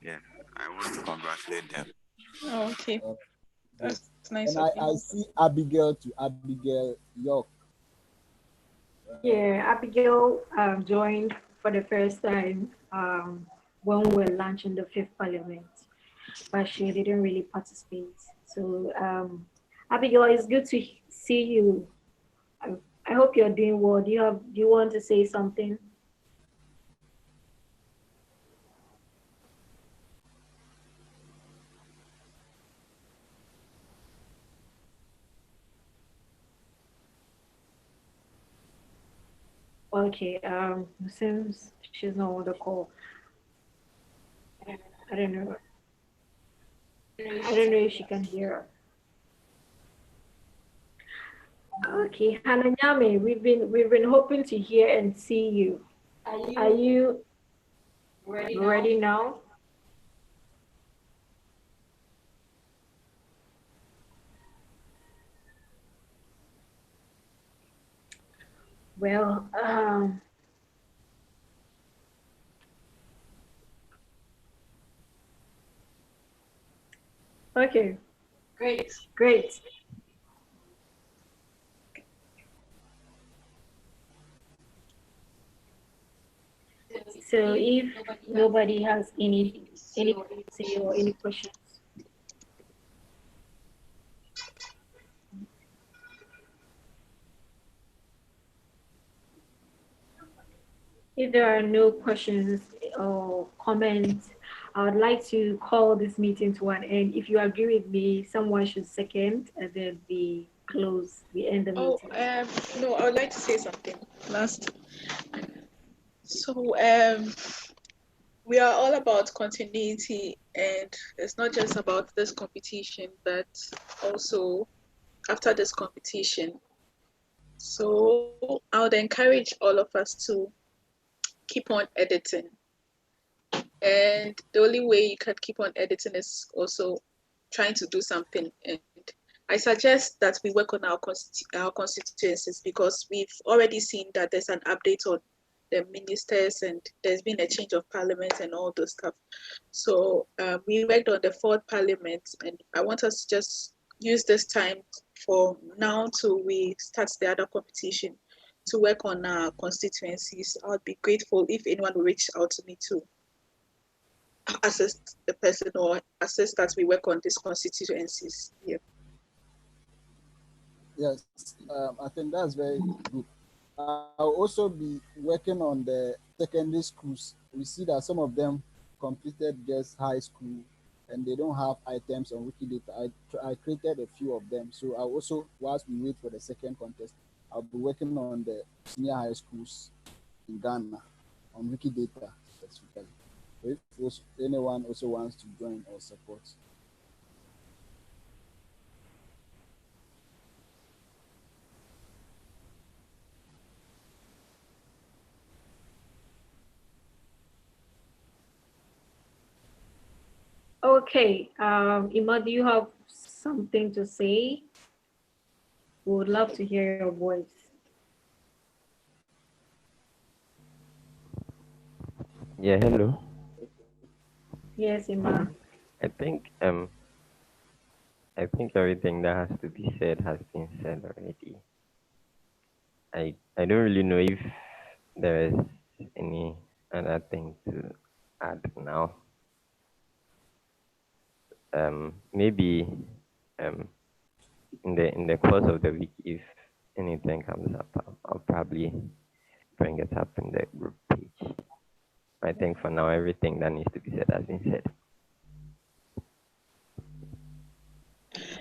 Yeah, I want to congratulate them. Okay. That's nice And of I you. see Abigail to Abigail York. Yeah, Abigail joined for the first time when we were launching the fifth parliament, but she didn't really participate. So, Abigail, it's good to see you. I hope you're doing well. Do you want to say something? Okay, since she's not on the call, I don't know. I don't know if she can hear. Okay, Hananyame, we've been hoping to hear and see you. Are you ready now? Well, okay, great. So if nobody has any say or any questions, if there are no questions or comments, I would like to call this meeting to an end. If you agree with me, someone should second, and then we end the meeting. No, I would like to say something last. So, we are all about continuity, and it's not just about this competition, but also after this competition. So I would encourage all of us to keep on editing. And the only way you can keep on editing is also trying to do something. And I suggest that we work on our constituencies, because we've already seen that there's an update on the ministers, and there's been a change of parliament and all those stuff. So we worked on the fourth parliament, and I want us to just use this time for now till we start the other competition to work on our constituencies. I'd be grateful if anyone will reach out to me to assist the person or assist that we work on these constituencies. Yeah. Yes, I think that's very good. I'll also be working on the secondary schools. We see that some of them completed just high school and they don't have items on Wikidata. I created a few of them. So I'll also, whilst we wait for the second contest, I'll be working on the senior high schools in Ghana on Wikidata specifically. If anyone also wants to join or support. Okay, Ima, do you have something to say? We would love to hear your voice. Yeah, hello. Yes, Ima. I think everything that has to be said has been said already. I don't really know if there is any other thing to add now. Maybe in the course of the week, if anything comes up, I'll probably bring it up in the group page. I think for now everything that needs to be said has been said.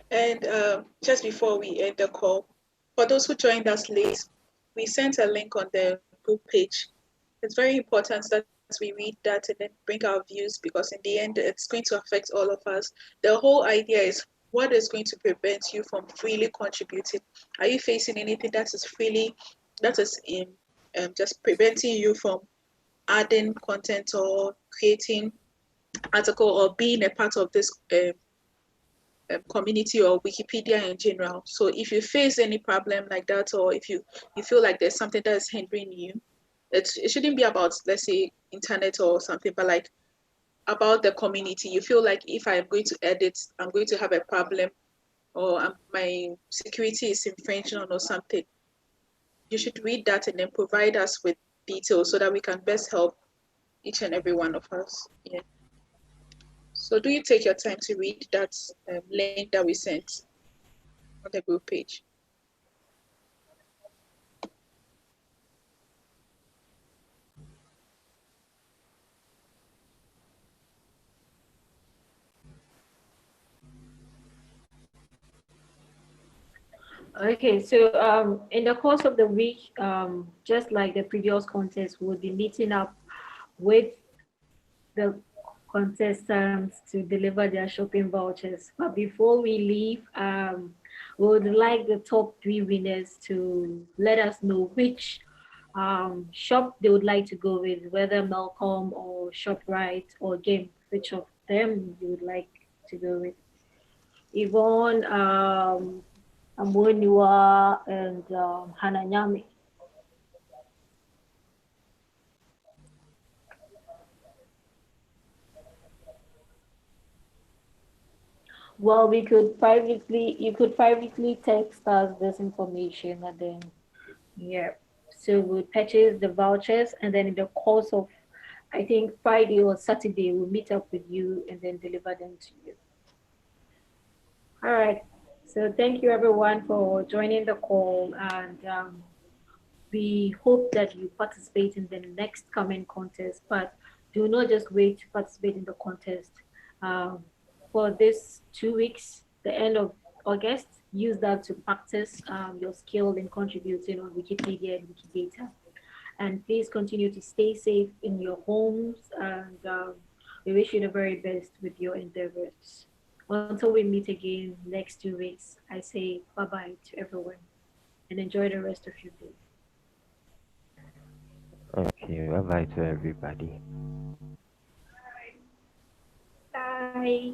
And just before we end the call, for those who joined us late, we sent a link on the group page. It's very important that we read that and then bring our views, because in the end, it's going to affect all of us. The whole idea is what is going to prevent you from freely contributing? Are you facing anything that is just preventing you from adding content or creating article or being a part of this community or Wikipedia in general? So if you face any problem like that, or if you feel like there's something that is hindering you, it shouldn't be about, let's say, internet or something, but like about the community. You feel like if I'm going to edit, I'm going to have a problem, or my security is infringing on or something, you should read that and then provide us with details so that we can best help each and every one of us. Yeah. So do you take your time to read that link that we sent on the group page? Okay, so in the course of the week, just like the previous contest, we'll be meeting up with the contestants to deliver their shopping vouchers. But before we leave, we would like the top 3 winners to let us know which shop they would like to go with, whether Malcolm or ShopRite or Game, which of them you would like to go with. Yvonne, Amboniwa, and Hananyami. Well, you could privately text us this information, and then, yeah. So we'll purchase the vouchers, and then in the course of, I think, Friday or Saturday, we'll meet up with you and then deliver them to you. All right. So thank you everyone for joining the call, and we hope that you participate in the next coming contest, but do not just wait to participate in the contest. Um, for this 2 weeks, the end of August, use that to practice your skill in contributing on Wikipedia and Wikidata. And please continue to stay safe in your homes, and we wish you the very best with your endeavors. Until we meet again next 2 weeks, I say bye-bye to everyone and enjoy the rest of your day. Okay, bye bye to everybody. Bye.